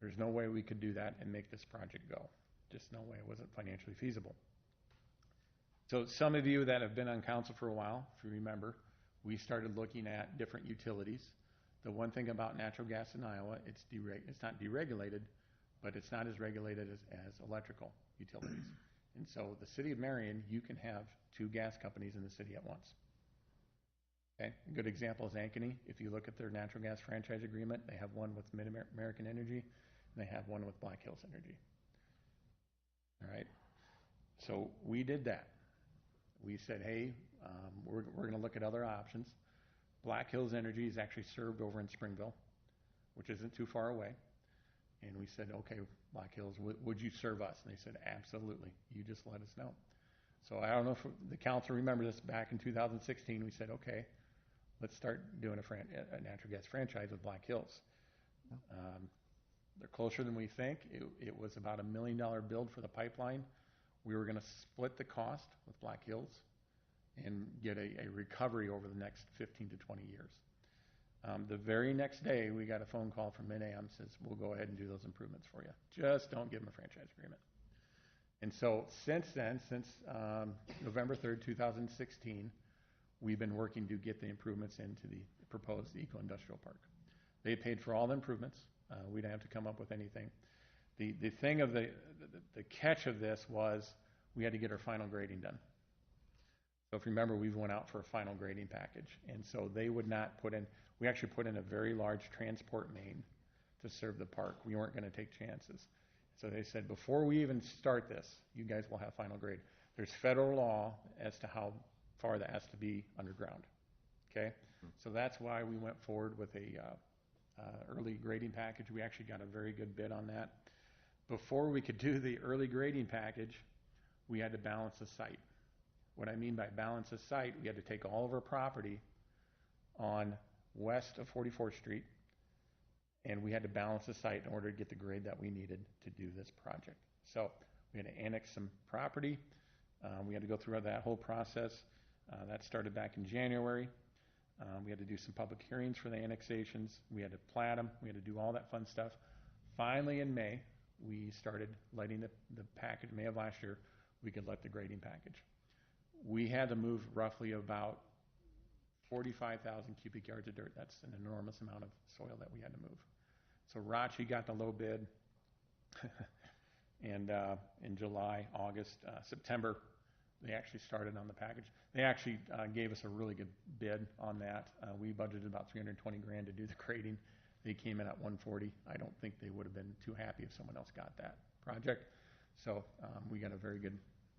There's no way we could do that and make this project go. Just no way. It wasn't financially feasible. So some of you that have been on council for a while, if you remember, we started looking at different utilities. The one thing about natural gas in Iowa, it's not deregulated, but it's not as regulated as electrical utilities. And so the city of Marion, you can have 2 gas companies in the city at once. Okay? A good example is Ankeny. If you look at their natural gas franchise agreement, they have one with Mid-American Energy, and they have one with Black Hills Energy. All right? So we did that. We said, hey, we're going to look at other options. Black Hills Energy is actually served over in Springville, which isn't too far away. And we said, okay, Black Hills, would you serve us? And they said, absolutely. You just let us know. So I don't know if the council remember this. Back in 2016, we said, okay, let's start doing a natural gas franchise with Black Hills. They're closer than we think. It was about $1 million build for the pipeline. We were going to split the cost with Black Hills and get a recovery over the next 15 to 20 years. The very next day, we got a phone call from Mid-Am, says, we'll go ahead and do those improvements for you. Just don't give them a franchise agreement. And so since then, since November 3rd, 2016, we've been working to get the improvements into the proposed eco-industrial park. They paid for all the improvements. We didn't have to come up with anything. The thing of the catch of this was we had to get our final grading done. So if you remember, we went out for a final grading package. And so they would not put in, we actually put in a very large transport main to serve the park. We weren't going to take chances. So they said, before we even start this, you guys will have final grade. There's federal law as to how far that has to be underground. Okay? So that's why we went forward with a early grading package. We actually got a very good bid on that. Before we could do the early grading package, we had to balance the site. What I mean by balance of site, we had to take all of our property on west of 44th Street, and we had to balance the site in order to get the grade that we needed to do this project. So we had to annex some property. We had to go through that whole process. That started back in January. We had to do some public hearings for the annexations. We had to plat them. We had to do all that fun stuff. Finally, in May, we started letting the package, May of last year, we could let the grading package. We had to move roughly about 45,000 cubic yards of dirt. That's an enormous amount of soil that we had to move. So Rachi got the low bid, and in July, August, September, they actually started on the package. They actually gave us a really good bid on that. We budgeted about $320,000 to do the grading. They came in at $140,000. I don't think they would have been too happy if someone else got that project. So we got a very good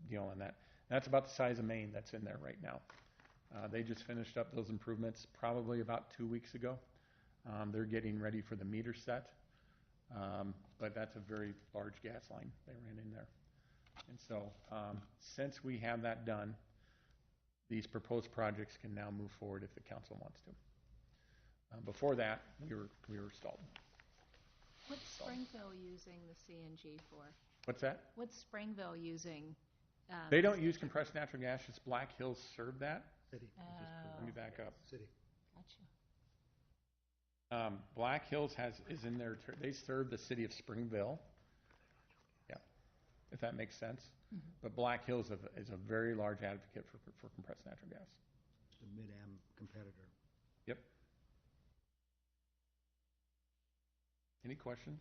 deal on that. That's about the size of Maine that's in there right now. They just finished up those improvements probably about 2 weeks ago. They're getting ready for the meter set, but that's a very large gas line they ran in there. And so since we have that done, these proposed projects can now move forward if the council wants to. Before that, we were stalled. What's Springville using the CNG for? What's that? What's Springville using? They don't use compressed natural gas, just Black Hills serve that. City. Let me back up. City. Gotcha. Black Hills is in there. They serve the city of Springville. Yeah, if that makes sense. Mm-hmm. But Black Hills is a very large advocate for compressed natural gas. It's a mid-am competitor. Yep. Any questions?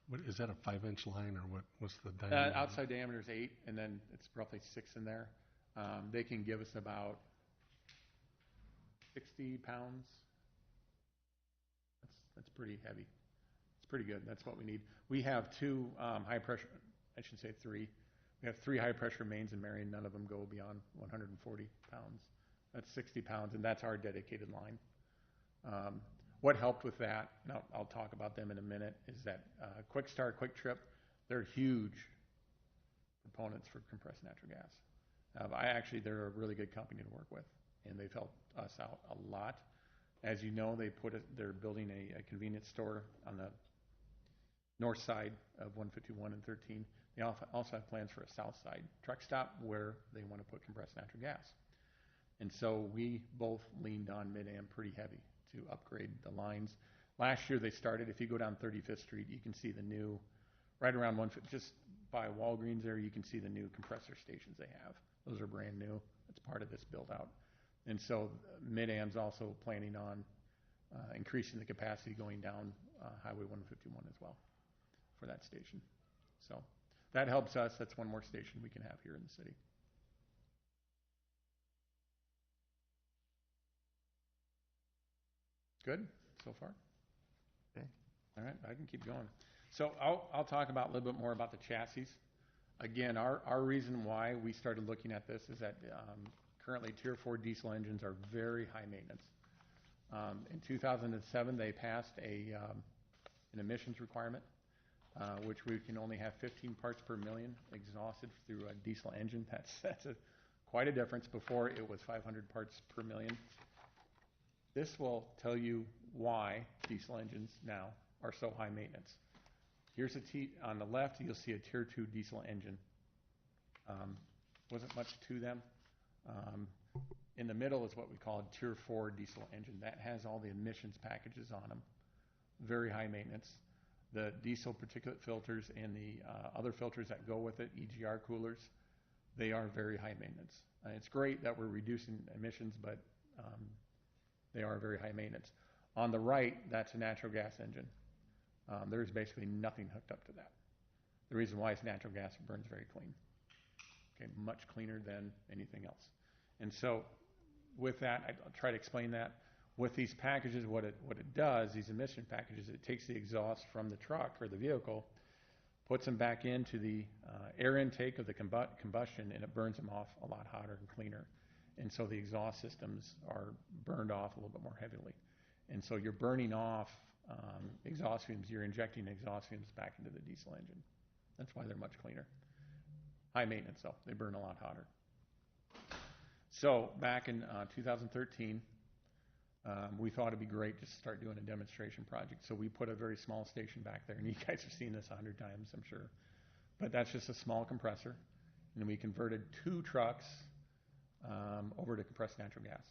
What, is that a 5-inch line, or what's the diameter? Outside diameter is 8, and then it's roughly 6 in there. They can give us about 60 pounds. That's pretty heavy. It's pretty good. That's what we need. We have 2 high pressure, I should say 3. We have 3 high pressure mains in Marion. None of them go beyond 140 pounds. That's 60 pounds, and that's our dedicated line. What helped with that, and I'll talk about them in a minute, is that Quick Start, Quick Trip, they're huge proponents for compressed natural gas. They're a really good company to work with, and they've helped us out a lot. As you know, they're building a convenience store on the north side of 151 and 13. They also have plans for a south side truck stop where they want to put compressed natural gas. And so we both leaned on Mid-Am pretty heavy to upgrade the lines. Last year they started, if you go down 35th Street, you can see the new, right around 150, just by Walgreens there, you can see the new compressor stations they have. Those are brand new. It's part of this build out. And so Mid-Am's also planning on increasing the capacity going down Highway 151 as well for that station. So that helps us. That's one more station we can have here in the city. Good so far? Okay. All right, I can keep going. So I'll talk about a little bit more about the chassis. Again, our reason why we started looking at this is that currently Tier 4 diesel engines are very high maintenance. In 2007, they passed an emissions requirement, which we can only have 15 parts per million exhausted through a diesel engine. That's quite a difference. Before, it was 500 parts per million. This will tell you why diesel engines now are so high maintenance. Here's on the left, you'll see a Tier 2 diesel engine. Wasn't much to them. In the middle is what we call a Tier 4 diesel engine. That has all the emissions packages on them. Very high maintenance. The diesel particulate filters and the other filters that go with it, EGR coolers, they are very high maintenance. It's great that we're reducing emissions, but they are very high maintenance. On the right, that's a natural gas engine. There's basically nothing hooked up to that. The reason why is natural gas burns very clean. Okay, much cleaner than anything else. And so with that, I'll try to explain that. With these packages, what it does, these emission packages, it takes the exhaust from the truck or the vehicle, puts them back into the air intake of the combustion, and it burns them off a lot hotter and cleaner. And so the exhaust systems are burned off a little bit more heavily. And so you're burning off exhaust fumes. You're injecting exhaust fumes back into the diesel engine. That's why they're much cleaner. High maintenance, though. They burn a lot hotter. So back in 2013, we thought it'd be great to start doing a demonstration project. So we put a very small station back there, and you guys have seen this 100 times, I'm sure. But that's just a small compressor, and we converted 2 trucks over to compressed natural gas.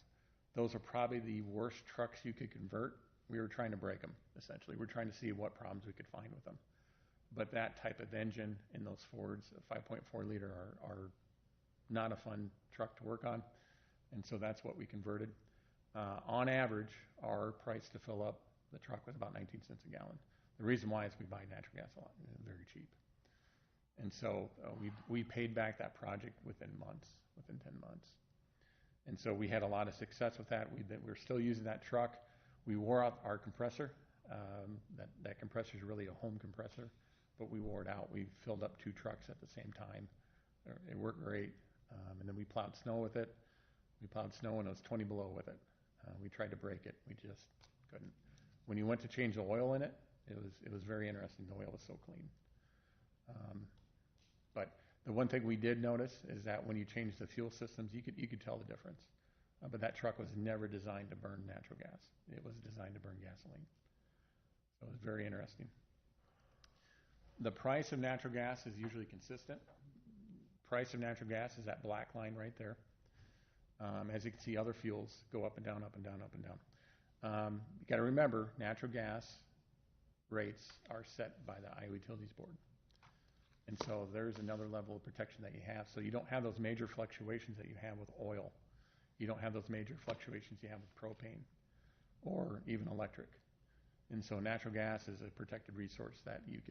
Those are probably the worst trucks you could convert. We were trying to break them, essentially. We're trying to see what problems we could find with them. But that type of engine in those Fords, a 5.4 liter, are not a fun truck to work on. And so that's what we converted. On average, our price to fill up the truck was about 19 cents a gallon. The reason why is we buy natural gas a lot, very cheap. And so we paid back that project within 10 months. And so we had a lot of success with that. We're still using that truck. We wore out our compressor. That compressor is really a home compressor, but we wore it out. We filled up 2 trucks at the same time. It worked great. And then we plowed snow with it. We plowed snow and it was 20 below with it. We tried to break it. We just couldn't. When you went to change the oil in it, it was very interesting. The oil was so clean. But the one thing we did notice is that when you change the fuel systems, you could tell the difference. But that truck was never designed to burn natural gas. It was designed to burn gasoline. So it was very interesting. The price of natural gas is usually consistent. Price of natural gas is that black line right there. As you can see, other fuels go up and down, up and down, up and down. You got to remember, natural gas rates are set by the Iowa Utilities Board. And so there's another level of protection that you have. So you don't have those major fluctuations that you have with oil. You don't have those major fluctuations you have with propane or even electric. And so natural gas is a protected resource that you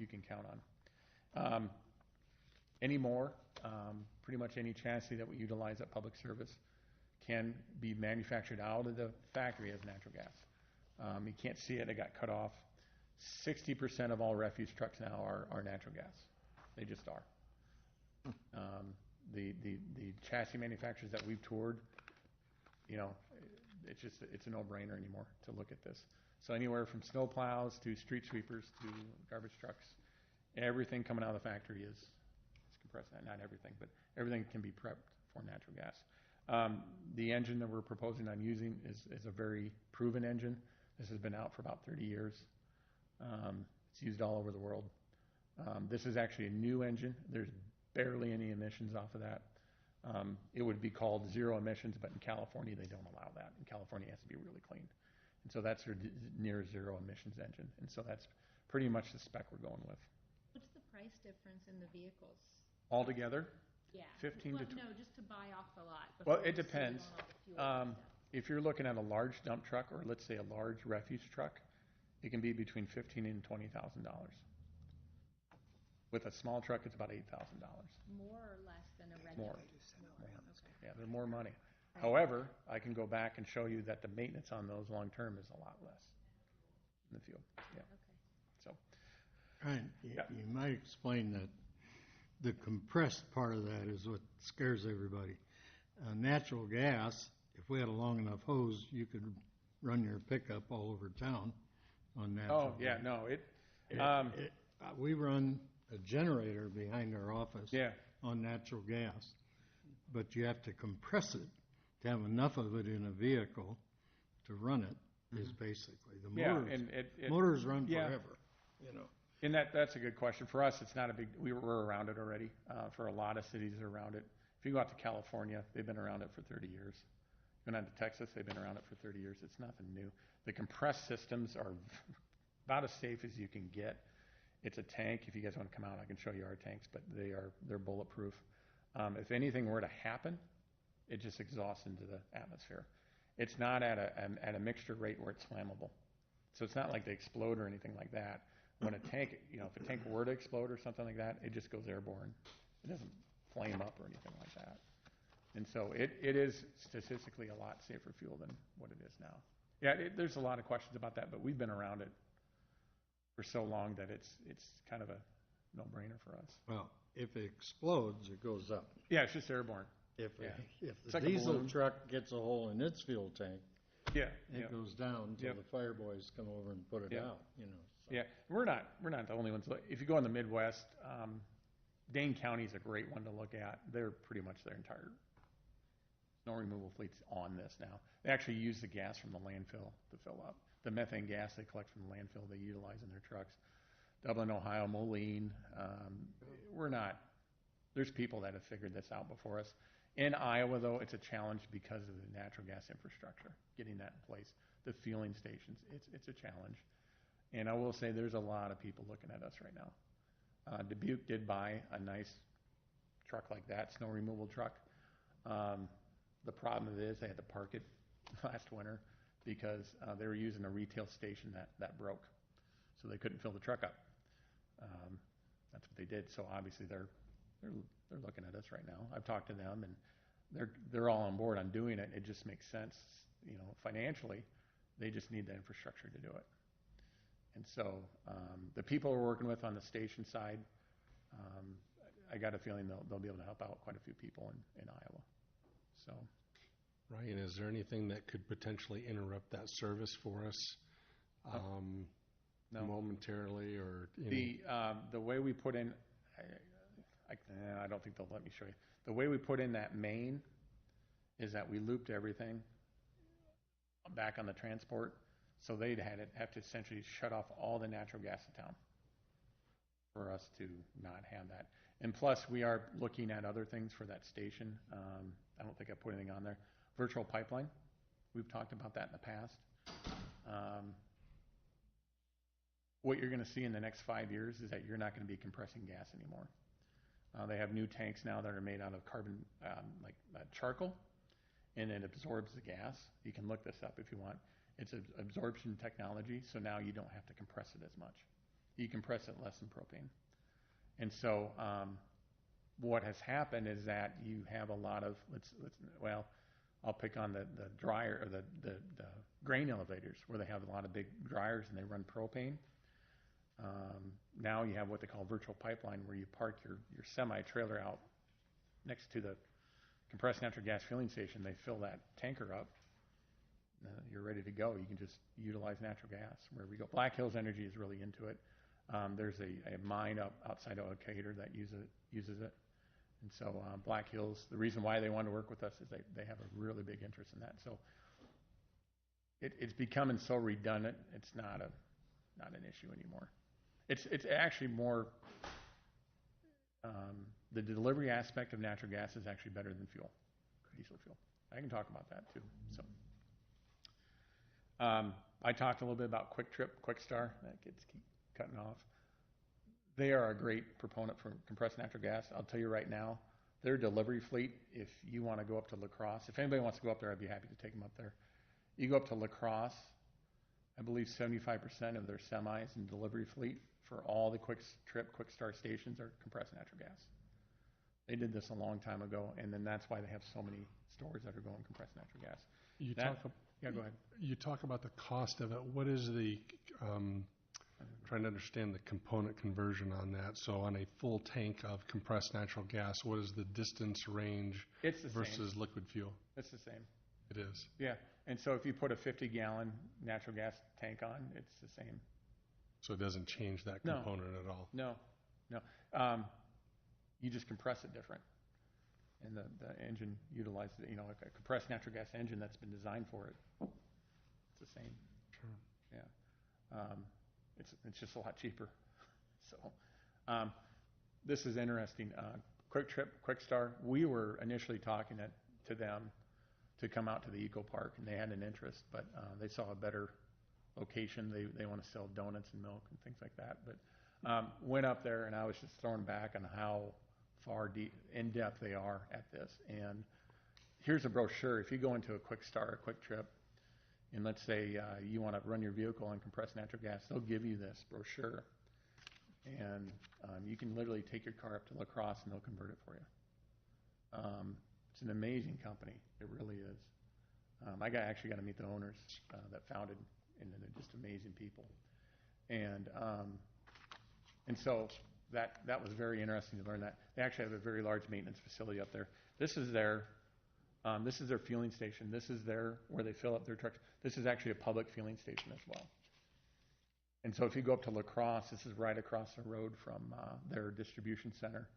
can count on. Anymore, pretty much any chassis that we utilize at public service can be manufactured out of the factory as natural gas. You can't see it. It got cut off. 60% of all refuse trucks now are natural gas. They just are. The chassis manufacturers that we've toured, it's a no-brainer anymore to look at this. So anywhere from snow plows to street sweepers to garbage trucks, everything coming out of the factory is compressed. Not everything, but everything can be prepped for natural gas. The engine that we're proposing on using is a very proven engine. This has been out for about 30 years. It's used all over the world. This is actually a new engine. There's barely any emissions off of that. It would be called zero emissions, but in California, they don't allow that. In California, it has to be really clean. And so that's your near zero emissions engine. And so that's pretty much the spec we're going with. What's the price difference in the vehicles? Altogether? Yeah. 15 to 20. No, just to buy off the lot. Well, it depends. If you're looking at a large dump truck or let's say a large refuse truck, it can be between $15,000 and $20,000. With a small truck, it's about $8,000. More or less than a regular? More. Okay. Yeah, they're more money. However, I can go back and show you that the maintenance on those long term is a lot less in the field. Yeah. Okay. So. Ryan, Yeah. you might explain that the compressed part of that is what scares everybody. Natural gas, if we had a long enough hose, you could run your pickup all over town on natural gas. No, we run a generator behind our office on natural gas, but you have to compress it to have enough of it in a vehicle to run it, is basically. The motors run forever, And that's a good question. For us, it's not a big, we're around it already. For a lot of cities are around it. If you go out to California, they've been around it for 30 years. Going out to Texas, they've been around it for 30 years. It's nothing new. The compressed systems are about as safe as you can get. It's a tank. If you guys want to come out, I can show you our tanks, but they're bulletproof. If anything were to happen, it just exhausts into the atmosphere. It's not at a mixture rate where it's flammable. So it's not like they explode or anything like that. When a tank, if a tank were to explode or something like that, it just goes airborne. It doesn't flame up or anything like that. And so it is statistically a lot safer fuel than what it is now. Yeah, there's a lot of questions about that, but we've been around it for so long that it's kind of a no-brainer for us. Well, if it explodes, it goes up. Yeah, it's just airborne. If It's the like a diesel balloon. truck gets a hole in its fuel tank, Yeah, it goes down until the fire boys come over and put it out. So. Yeah, we're not the only ones. If you go in the Midwest, Dane County is a great one to look at. They're pretty much their entire snow removal fleet's on this now. They actually use the gas from the landfill to fill up. The methane gas they collect from the landfill, they utilize in their trucks. Dublin, Ohio, Moline, there's people that have figured this out before us. In Iowa, though, it's a challenge because of the natural gas infrastructure, getting that in place. The fueling stations, it's a challenge. And I will say there's a lot of people looking at us right now. Dubuque did buy a nice truck like that, snow removal truck. The problem is they had to park it last winter because they were using a retail station that broke. So they couldn't fill the truck up. That's what they did. So obviously they're looking at us right now. I've talked to them, and they're all on board on doing it. It just makes sense, financially. They just need the infrastructure to do it. And so the people we're working with on the station side, I got a feeling they'll be able to help out quite a few people in Iowa. So, Ryan, is there anything that could potentially interrupt that service for us? No. Momentarily, or the way we put in, I don't think they'll let me show you. The way we put in that main is that we looped everything back on the transport, so they'd have to essentially shut off all the natural gas in town for us to not have that. And plus, we are looking at other things for that station. I don't think I put anything on there. Virtual pipeline, we've talked about that in the past. What you're going to see in the next 5 years is that you're not going to be compressing gas anymore. They have new tanks now that are made out of carbon, charcoal, and it absorbs the gas. You can look this up if you want. It's an absorption technology, so now you don't have to compress it as much. You compress it less than propane. And so what has happened is that you have a lot of, I'll pick on the dryer, or the grain elevators, where they have a lot of big dryers and they run propane. Now you have what they call virtual pipeline, where you park your semi-trailer out next to the compressed natural gas filling station. They fill that tanker up. You're ready to go. You can just utilize natural gas wherever you go. Black Hills Energy is really into it. There's a mine outside of Decatur that uses it. And so Black Hills, the reason why they want to work with us is they have a really big interest in that. So it's becoming so redundant, it's not an issue anymore. It's actually more, the delivery aspect of natural gas is actually better than diesel fuel. I can talk about that too. So I talked a little bit about Quick Trip, Quick Star. That gets keep cutting off. They are a great proponent for compressed natural gas. I'll tell you right now, their delivery fleet, if you want to go up to La Crosse, if anybody wants to go up there, I'd be happy to take them up there. You go up to La Crosse, I believe 75% of their semis and delivery fleet for all the Quick Trip, Quick Start stations are compressed natural gas. They did this a long time ago, and then that's why they have so many stores that are going compressed natural gas. Yeah, go ahead. You talk about the cost of it. What is the, trying to understand the component conversion on that. So on a full tank of compressed natural gas, what is the distance range versus liquid fuel? It's the same. It is? Yeah. And so if you put a 50-gallon natural gas tank on, it's the same. So it doesn't change that component at all? No. You just compress it different. And the engine utilizes, a compressed natural gas engine that's been designed for it. It's the same. Sure. Yeah. It's just a lot cheaper. So this is interesting. Quick Trip, Quick Star, we were initially talking to them to come out to the Eco Park, and they had an interest, but they saw a better location. They want to sell donuts and milk and things like that. But went up there, and I was just thrown back on how far in depth they are at this. And here's a brochure. If you go into a Quick Star, a Quick Trip, and let's say you want to run your vehicle on compressed natural gas, they'll give you this brochure. And you can literally take your car up to La Crosse, and they'll convert it for you. It's an amazing company. It really is. I actually got to meet the owners that founded, and they're just amazing people. And so that was very interesting to learn that. They actually have a very large maintenance facility up there. This is their fueling station. This is where they fill up their trucks. This is actually a public fueling station as well. And so if you go up to La Crosse, this is right across the road from their distribution center.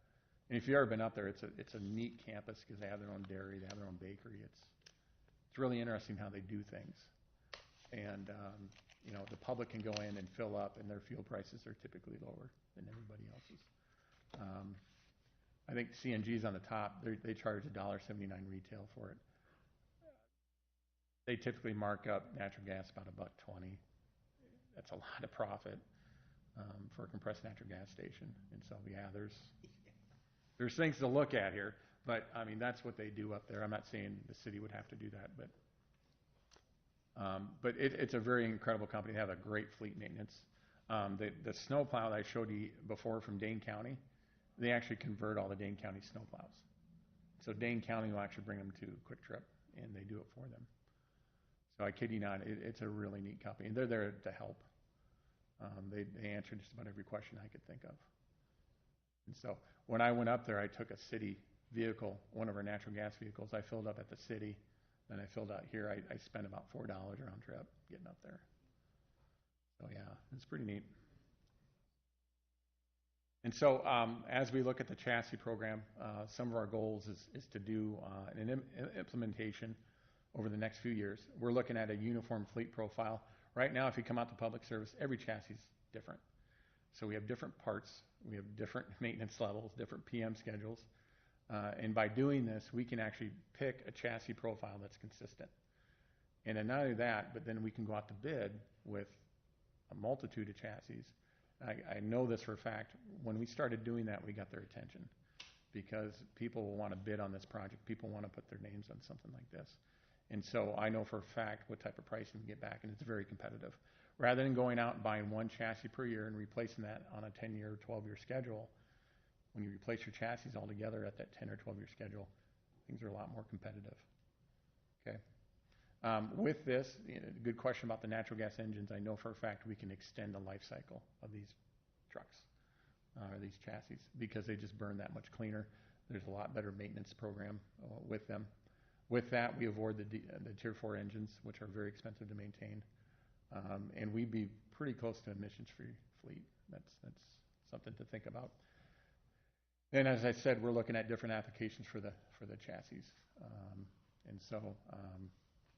And if you've ever been up there, it's a neat campus because they have their own dairy, they have their own bakery. It's really interesting how they do things. And, the public can go in and fill up, and their fuel prices are typically lower than everybody else's. I think CNG's on the top. They charge $1.79 retail for it. They typically mark up natural gas about $1.20. That's a lot of profit for a compressed natural gas station. And so, yeah, there's things to look at here. But, I mean, that's what they do up there. I'm not saying the city would have to do that, but it's a very incredible company. They have a great fleet maintenance. The snow plow that I showed you before from Dane County, they actually convert all the Dane County snow plows. So Dane County will actually bring them to Quick Trip, and they do it for them. So I kid you not, it's a really neat company. And they're there to help. They answer just about every question I could think of. And so when I went up there, I took a city vehicle, one of our natural gas vehicles. I filled up at the city. Then I filled out here. I spent about $4 round trip getting up there. So, yeah, it's pretty neat. And so as we look at the chassis program, some of our goals is to do an implementation over the next few years. We're looking at a uniform fleet profile. Right now, if you come out to public service, every chassis is different. So we have different parts. We have different maintenance levels, different PM schedules. And by doing this, we can actually pick a chassis profile that's consistent. And then not only that, but then we can go out to bid with a multitude of chassis. I know this for a fact. When we started doing that, we got their attention because people will want to bid on this project. People want to put their names on something like this. And so I know for a fact what type of pricing we get back, and it's very competitive. Rather than going out and buying one chassis per year and replacing that on a 10-year or 12-year schedule, when you replace your chassis altogether at that 10 or 12-year schedule, things are a lot more competitive. Okay. With this, good question about the natural gas engines. I know for a fact we can extend the life cycle of these trucks or these chassis because they just burn that much cleaner. There's a lot better maintenance program with them. With that, we avoid the Tier 4 engines, which are very expensive to maintain. And we'd be pretty close to emissions-free fleet. That's something to think about. And as I said, we're looking at different applications for the chassis. And so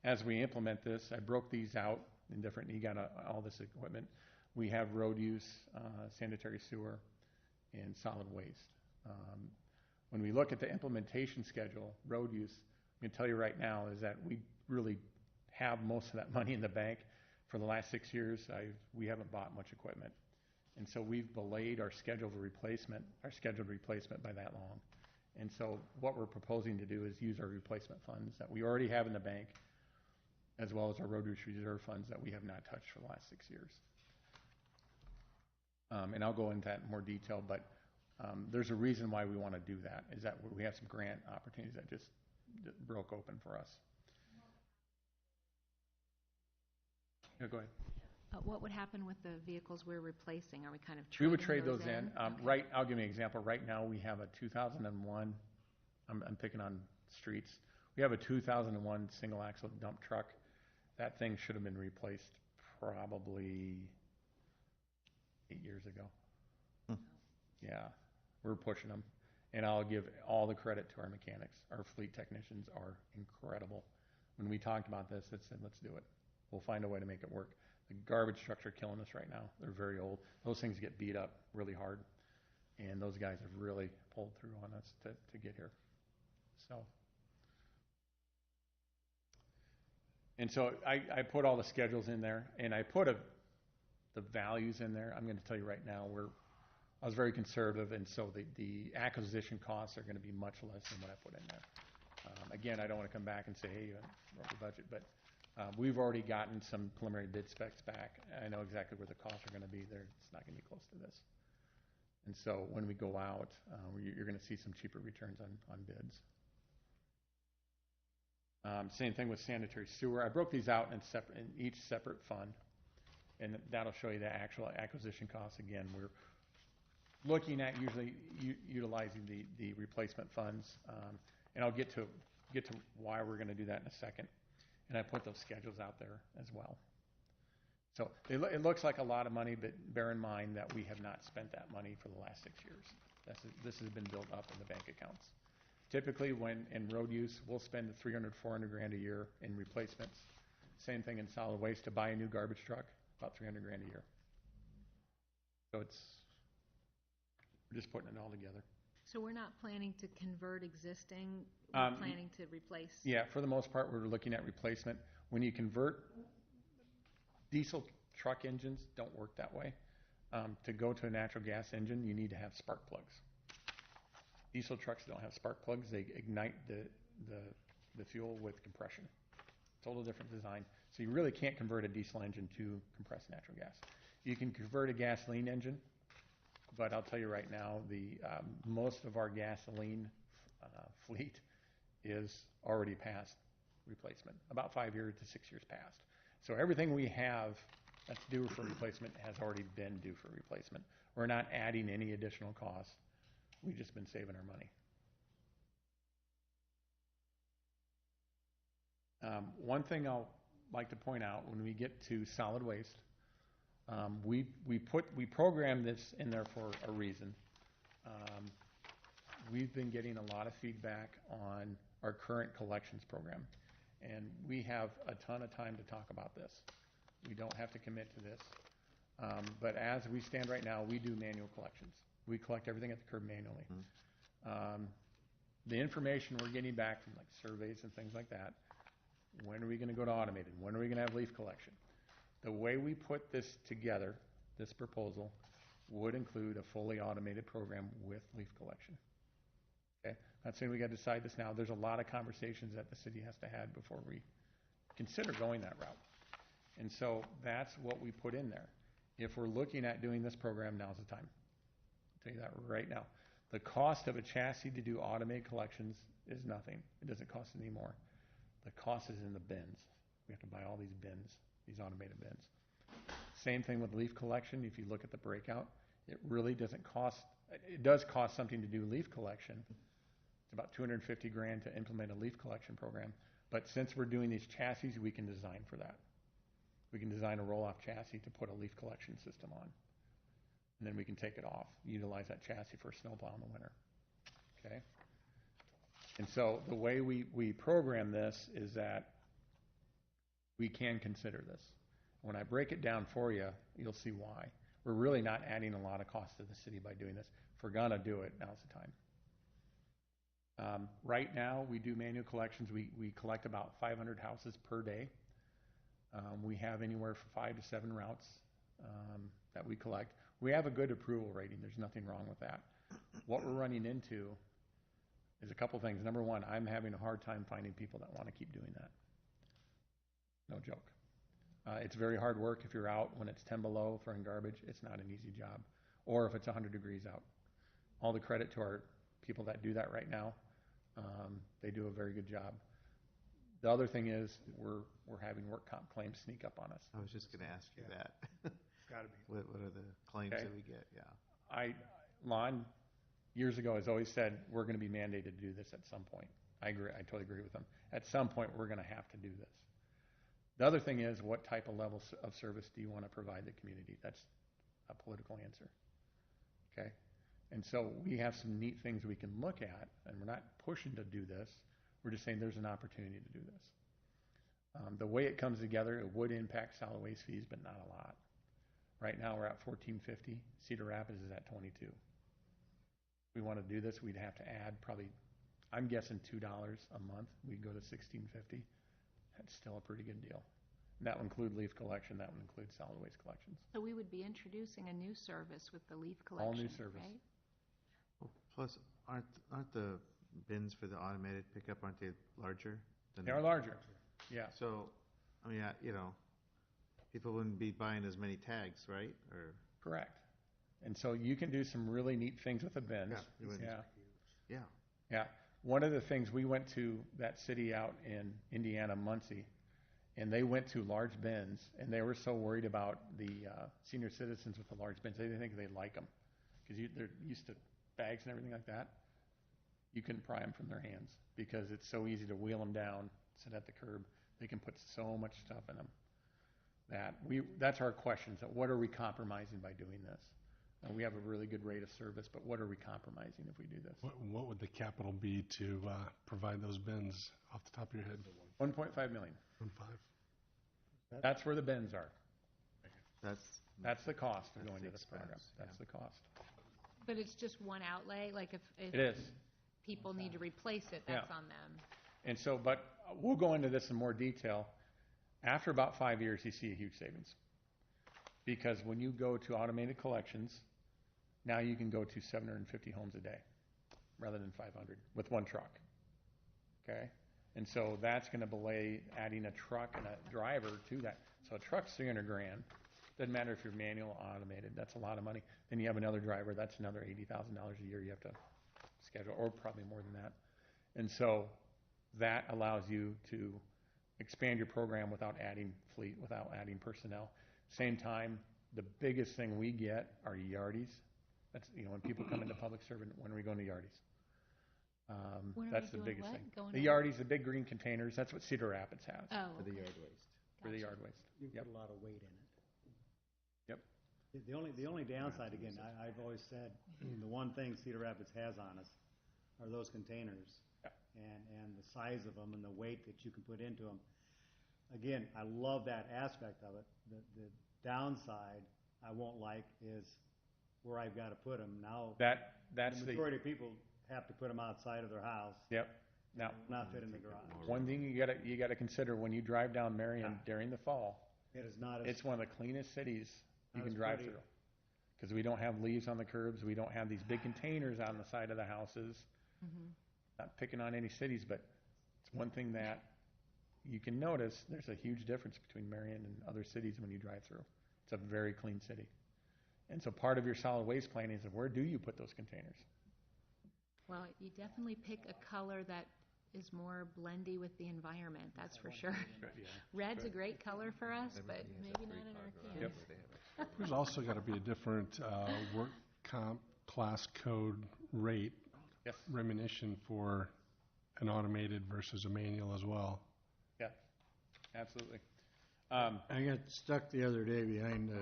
as we implement this, I broke these out in different, you got all this equipment. We have road use, sanitary sewer, and solid waste. When we look at the implementation schedule, road use, I can tell you right now is that we really have most of that money in the bank. For the last 6 years, we haven't bought much equipment. And so we've delayed our scheduled replacement by that long. And so what we're proposing to do is use our replacement funds that we already have in the bank, as well as our road use reserve funds that we have not touched for the last 6 years. And I'll go into that in more detail, but there's a reason why we want to do that, is that we have some grant opportunities that just broke open for us. Yeah, go ahead. What would happen with the vehicles we're replacing? Are we kind of We trading would trade those in. Okay. Right, I'll give you an example. Right now, we have a 2001. I'm picking on streets. We have a 2001 single axle dump truck. That thing should have been replaced probably 8 years ago. Yeah, we're pushing them. And I'll give all the credit to our mechanics. Our fleet technicians are incredible. When we talked about this, it said, let's do it. We'll find a way to make it work. The garbage trucks are killing us right now. They're very old. Those things get beat up really hard. And those guys have really pulled through on us to get here. So I put all the schedules in there, and I put the values in there. I'm going to tell you right now, I was very conservative, and so the acquisition costs are going to be much less than what I put in there. Again, I don't want to come back and say, hey, you wrote the budget, but we've already gotten some preliminary bid specs back. I know exactly where the costs are going to be there. It's not going to be close to this. And so when we go out, you're going to see some cheaper returns on bids. Same thing with sanitary sewer. I broke these out in each separate fund, and that'll show you the actual acquisition costs. Again, we're looking at usually utilizing the replacement funds, and I'll get to why we're going to do that in a second. And I put those schedules out there as well. So it looks like a lot of money, but bear in mind that we have not spent that money for the last 6 years. This has been built up in the bank accounts. Typically, when in road use, we'll spend 300, 400 grand a year in replacements. Same thing in solid waste. To buy a new garbage truck, about 300 grand a year. So we're just putting it all together. So we're not planning to convert existing, we're planning to replace? Yeah, for the most part, we're looking at replacement. When you convert, diesel truck engines don't work that way. To go to a natural gas engine, you need to have spark plugs. Diesel trucks don't have spark plugs. They ignite the fuel with compression. Total different design. So you really can't convert a diesel engine to compressed natural gas. You can convert a gasoline engine, but I'll tell you right now, most of our gasoline fleet is already past replacement, about 5 years to 6 years past. So everything we have that's due for replacement has already been due for replacement. We're not adding any additional costs. We've just been saving our money. One thing I'll like to point out when we get to solid waste, we programmed this in there for a reason. We've been getting a lot of feedback on our current collections program, and we have a ton of time to talk about this. We don't have to commit to this, but as we stand right now, we do manual collections. We collect everything at the curb manually. The information we're getting back from like surveys and things like that, when are we going to go to automated? When are we going to have leaf collection? The way we put this together, this proposal, would include a fully automated program with leaf collection. Okay, not saying we got to decide this now. There's a lot of conversations that the city has to have before we consider going that route. And so that's what we put in there. If we're looking at doing this program, now's the time. I'll tell you that right now. The cost of a chassis to do automated collections is nothing. It doesn't cost any more. The cost is in the bins. We have to buy all these bins, these automated bins. Same thing with leaf collection. If you look at the breakout, it really doesn't cost, it does cost something to do leaf collection. It's about 250 grand to implement a leaf collection program. But since we're doing these chassis, we can design for that. We can design a roll-off chassis to put a leaf collection system on. And then we can take it off, utilize that chassis for snowplow in the winter. Okay? And so the way we program this is that we can consider this. When I break it down for you, you'll see why. We're really not adding a lot of cost to the city by doing this. If we're going to do it, now's the time. Right now, we do manual collections. We collect about 500 houses per day. We have anywhere from 5 to 7 routes that we collect. We have a good approval rating. There's nothing wrong with that. What we're running into is a couple things. Number one, I'm having a hard time finding people that want to keep doing that. No joke. It's very hard work if you're out when it's 10 below throwing garbage. It's not an easy job. Or if it's 100 degrees out. All the credit to our people that do that right now. They do a very good job. The other thing is we're having work comp claims sneak up on us. I was just going to ask you that. It's got to be. What are the claims that we get? Yeah. Lon, years ago, has always said we're going to be mandated to do this at some point. I agree. I totally agree with them. At some point, we're going to have to do this. The other thing is, what type of levels of service do you want to provide the community? That's a political answer. Okay? And so we have some neat things we can look at, and we're not pushing to do this. We're just saying there's an opportunity to do this. The way it comes together, it would impact solid waste fees, but not a lot. Right now, we're at $14.50. Cedar Rapids is at $22. If we want to do this, we'd have to add probably, I'm guessing $2 a month. We'd go to $16.50. That's still a pretty good deal. And that would include leaf collection. That would include solid waste collections. So we would be introducing a new service with the leaf collection, all new service. right? Well, plus, aren't the bins for the automated pickup, aren't they larger? They are larger. Yeah. So, I mean, people wouldn't be buying as many tags, right? Or correct. And so you can do some really neat things with the bins. Yeah. One of the things, we went to that city out in Indiana, Muncie, and they went to large bins, and they were so worried about the senior citizens with the large bins. They didn't think they'd like them because they're used to bags and everything like that. You couldn't pry them from their hands because it's so easy to wheel them down, sit at the curb. They can put so much stuff in them. That's our questions. What are we compromising by doing this? We have a really good rate of service, but what are we compromising if we do this? What would the capital be to provide those bins off the top of your head? 1.5 million. 1.5? That's where the bins are. That's the cost of That's going the to this program. expense, That's the cost. But it's just one outlay, like if It is. people need to replace it, that's on them. And so, but we'll go into this in more detail. After about 5 years, you see a huge savings. Because when you go to automated collections, now you can go to 750 homes a day rather than 500 with one truck. Okay? And so that's going to belay adding a truck and a driver to that. So a truck's $300,000. Doesn't matter if you're manual or automated. That's a lot of money. Then you have another driver. That's another $80,000 a year you have to schedule, or probably more than that. And so that allows you to expand your program without adding fleet, without adding personnel. Same time, the biggest thing we get are yardies. That's, when people come into public service, when are we going to yardies? That's the biggest thing. The yardies, the big green containers, that's what Cedar Rapids has. Oh, for the yard waste. For the yard waste. You Yep. put a lot of weight in it. Yep. The only downside, again, I've always said, the one thing Cedar Rapids has on us are those containers. Yeah. And the size of them and the weight that you can put into them. Again, I love that aspect of it. The downside I won't like is where I've got to put them. Now, That's the majority of people have to put them outside of their house. Yep. Now, Not fit in the garage. one thing you gotta consider when you drive down Marion during the fall, It is not as. it's one of the cleanest cities you Not can as drive pretty. through. Because we don't have leaves on the curbs, we don't have these big containers on the side of the houses. Not picking on any cities, but it's one thing that you can notice, there's a huge difference between Marion and other cities when you drive through. It's a very clean city. And so part of your solid waste planning is where do you put those containers? well, you definitely pick a color that is more blendy with the environment, that's for sure. Red's a great color for us, but maybe not in our cans. There's also got to be a different work comp class code rate Yes. remuneration for an automated versus a manual as well. Yeah, absolutely. I got stuck the other day behind the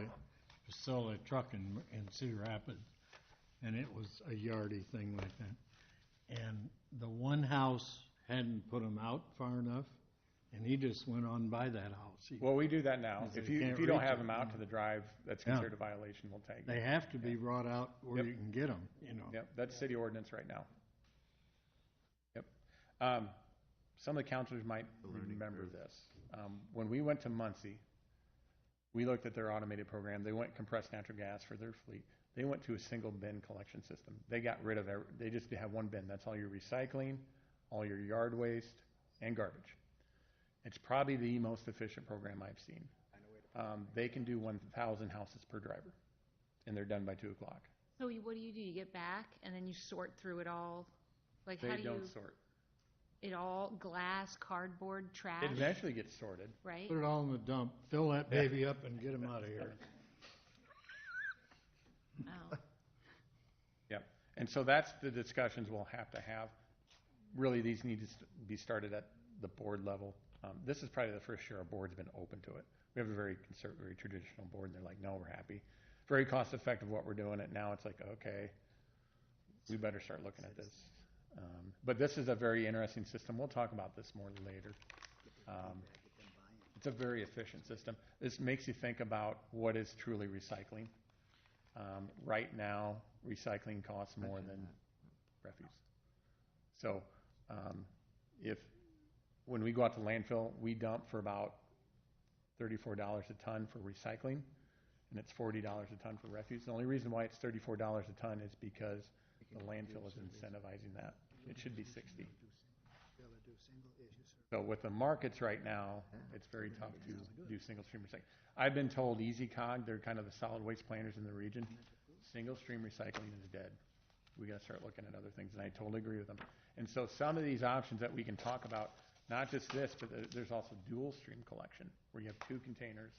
Priscilla truck in Cedar Rapids, and it was a yardy thing like that. And the one house hadn't put them out far enough, and he just went on by that house. Well, we do that now. Because If they you can't don't reach have it. them out to the drive, that's Yeah. considered a violation, we'll tag you. They have to be brought out where Yep. you can get them, Yep, that's city ordinance right now. Yep. Some of the counselors might remember this. When we went to Muncie, we looked at their automated program. They went compressed natural gas for their fleet. They went to a single bin collection system. They got rid of they just have one bin. That's all your recycling, all your yard waste, and garbage. It's probably the most efficient program I've seen. They can do 1,000 houses per driver, and they're done by 2 o'clock. So what do? You get back and then you sort through it all? Like how They do don't you, sort. it all glass, cardboard, trash, It eventually gets sorted. right? Put it all in the dump, fill that baby up, and get them out of here. Oh. Yep. And so that's the discussions we'll have to have. Really, these need to be started at the board level. This is probably the first year our board's been open to it. We have a very conservative, very traditional board, and they're like, no, we're happy. Very cost effective what we're doing. It now it's like, okay, we better start looking at this. But this is a very interesting system. We'll talk about this more later. It's a very efficient system. This makes you think about what is truly recycling. Right now, recycling costs more than refuse. So when we go out to landfill, we dump for about $34 a ton for recycling, and it's $40 a ton for refuse. The only reason why it's $34 a ton is because the landfill is incentivizing that. It should be 60. So with the markets right now, it's very tough to do single stream recycling. I've been told EasyCog, they're kind of the solid waste planners in the region, single stream recycling is dead. We got to start looking at other things, and I totally agree with them. And so some of these options that we can talk about, not just this, but there's also dual stream collection, where you have 2 containers,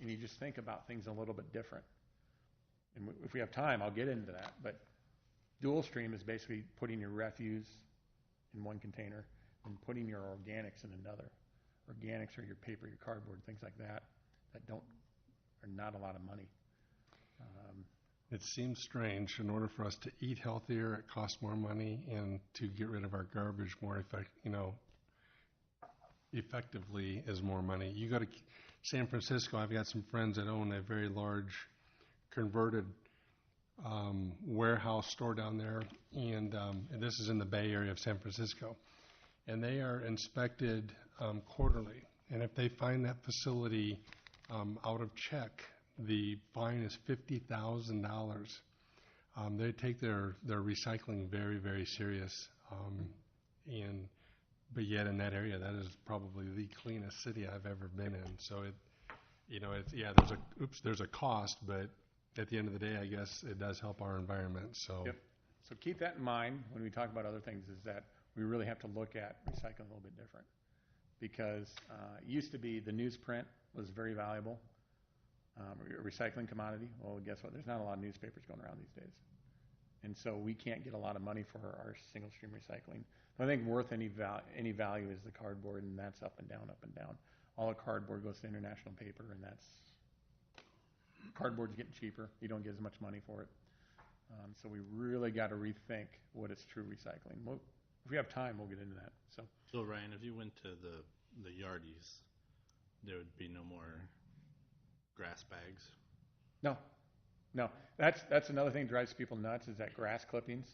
and you just think about things a little bit different. And if we have time, I'll get into that. But dual stream is basically putting your refuse in one container and putting your organics in another. Organics are your paper, your cardboard, things like that, that are not a lot of money. It seems strange. In order for us to eat healthier, it costs more money, and to get rid of our garbage more effectively is more money. You go to San Francisco, I've got some friends that own a very large converted warehouse store down there, and this is in the Bay Area of San Francisco. And they are inspected quarterly. And if they find that facility out of check, the fine is $50,000. They take their recycling very, very serious. But yet in that area, that is probably the cleanest city I've ever been in. So there's a cost, but at the end of the day, I guess it does help our environment. So. Yep. So keep that in mind when we talk about other things, is that we really have to look at recycling a little bit different. Because it used to be the newsprint was very valuable, a recycling commodity. Well, guess what? There's not a lot of newspapers going around these days. And so we can't get a lot of money for our single stream recycling. I think worth any value is the cardboard, and that's up and down, up and down. All the cardboard goes to international paper, and cardboard's getting cheaper. You don't get as much money for it. So we really got to rethink what is true recycling. If we have time, we'll get into that. So Ryan, if you went to the yardies, there would be no more grass bags? No. That's another thing that drives people nuts, is that grass clippings.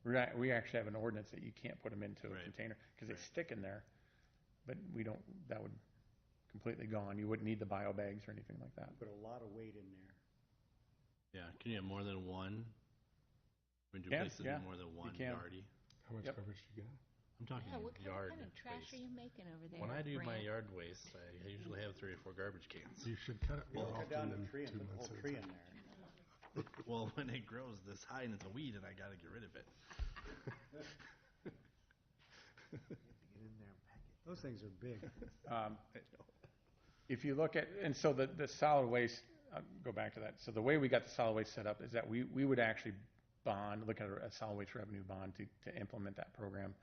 We actually have an ordinance that you can't put them into a container because they stick in there. But that would completely gone. You wouldn't need the bio bags or anything like that. Put a lot of weight in there. Yeah. Can you have more than one? Would you place it in more than one yardie? How much coverage do you get? I'm talking Yeah, what yard kind of trash waste. are you making over there? When I do my Brant? yard waste, I usually have 3 or 4 garbage cans. You should cut it more Cut often down than the tree and 2 put the months whole at a tree in time. there. Well, when it grows this high and it's a weed, and I got to get rid of it. Get in there and pack it. Those things are big. If you look at, and so the solid waste, I'll go back to that. So the way we got the solid waste set up is that we would actually look at a solid waste revenue bond to implement that program.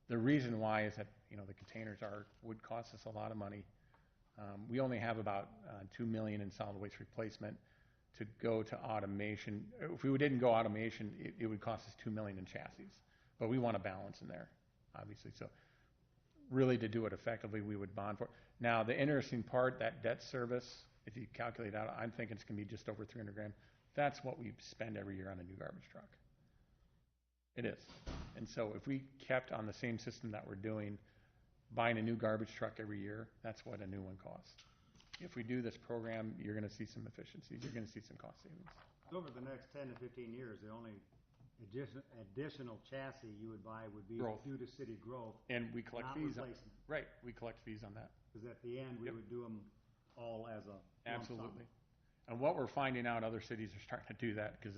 The reason why is that, the containers would cost us a lot of money. We only have about $2 million in solid waste replacement to go to automation. If we didn't go automation, it would cost us $2 million in chassis. But we want a balance in there, obviously. So really, to do it effectively, we would bond for it. Now, the interesting part, that debt service, if you calculate out, I'm thinking it's going to be just over $300,000. That's what we spend every year on a new garbage truck. It is. And so if we kept on the same system that we're doing, buying a new garbage truck every year, that's what a new one costs. If we do this program, you're going to see some efficiencies. You're going to see some cost savings. Over the next 10 to 15 years, the only additional chassis you would buy would be Growth. due to city growth, And we collect not fees. replacement. Right. We collect fees on that. Because at the end, we would do them all as a lump sum. Absolutely. And what we're finding out, other cities are starting to do that because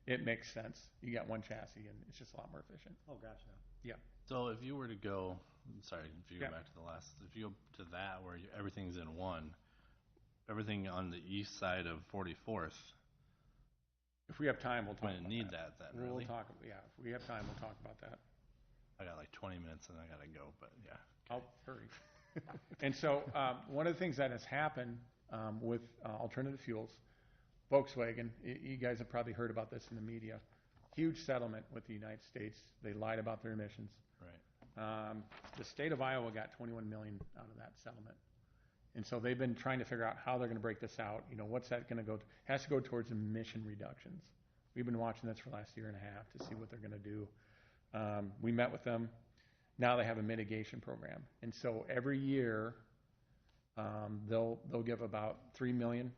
it makes sense. You got one chassis, and it's just a lot more efficient. Oh, gotcha. Yeah. So if you were to go, if you go Yeah. back to if you go to that where everything's in one, everything on the east side of 44th, If we have time, we'll talk we about need that. that then, We'll really? talk. Yeah. If we have time, we'll talk about that. I got like 20 minutes and I got to go, but yeah. I'll hurry. And so one of the things that has happened with alternative fuels, Volkswagen, you guys have probably heard about this in the media, huge settlement with the United States. They lied about their emissions. Right. The state of Iowa got $21 million out of that settlement. And so they've been trying to figure out how they're going to break this out. What's that going to go to? It has to go towards emission reductions. We've been watching this for the last year and a half to see what they're going to do. We met with them. Now they have a mitigation program. And so every year they'll give about $3 million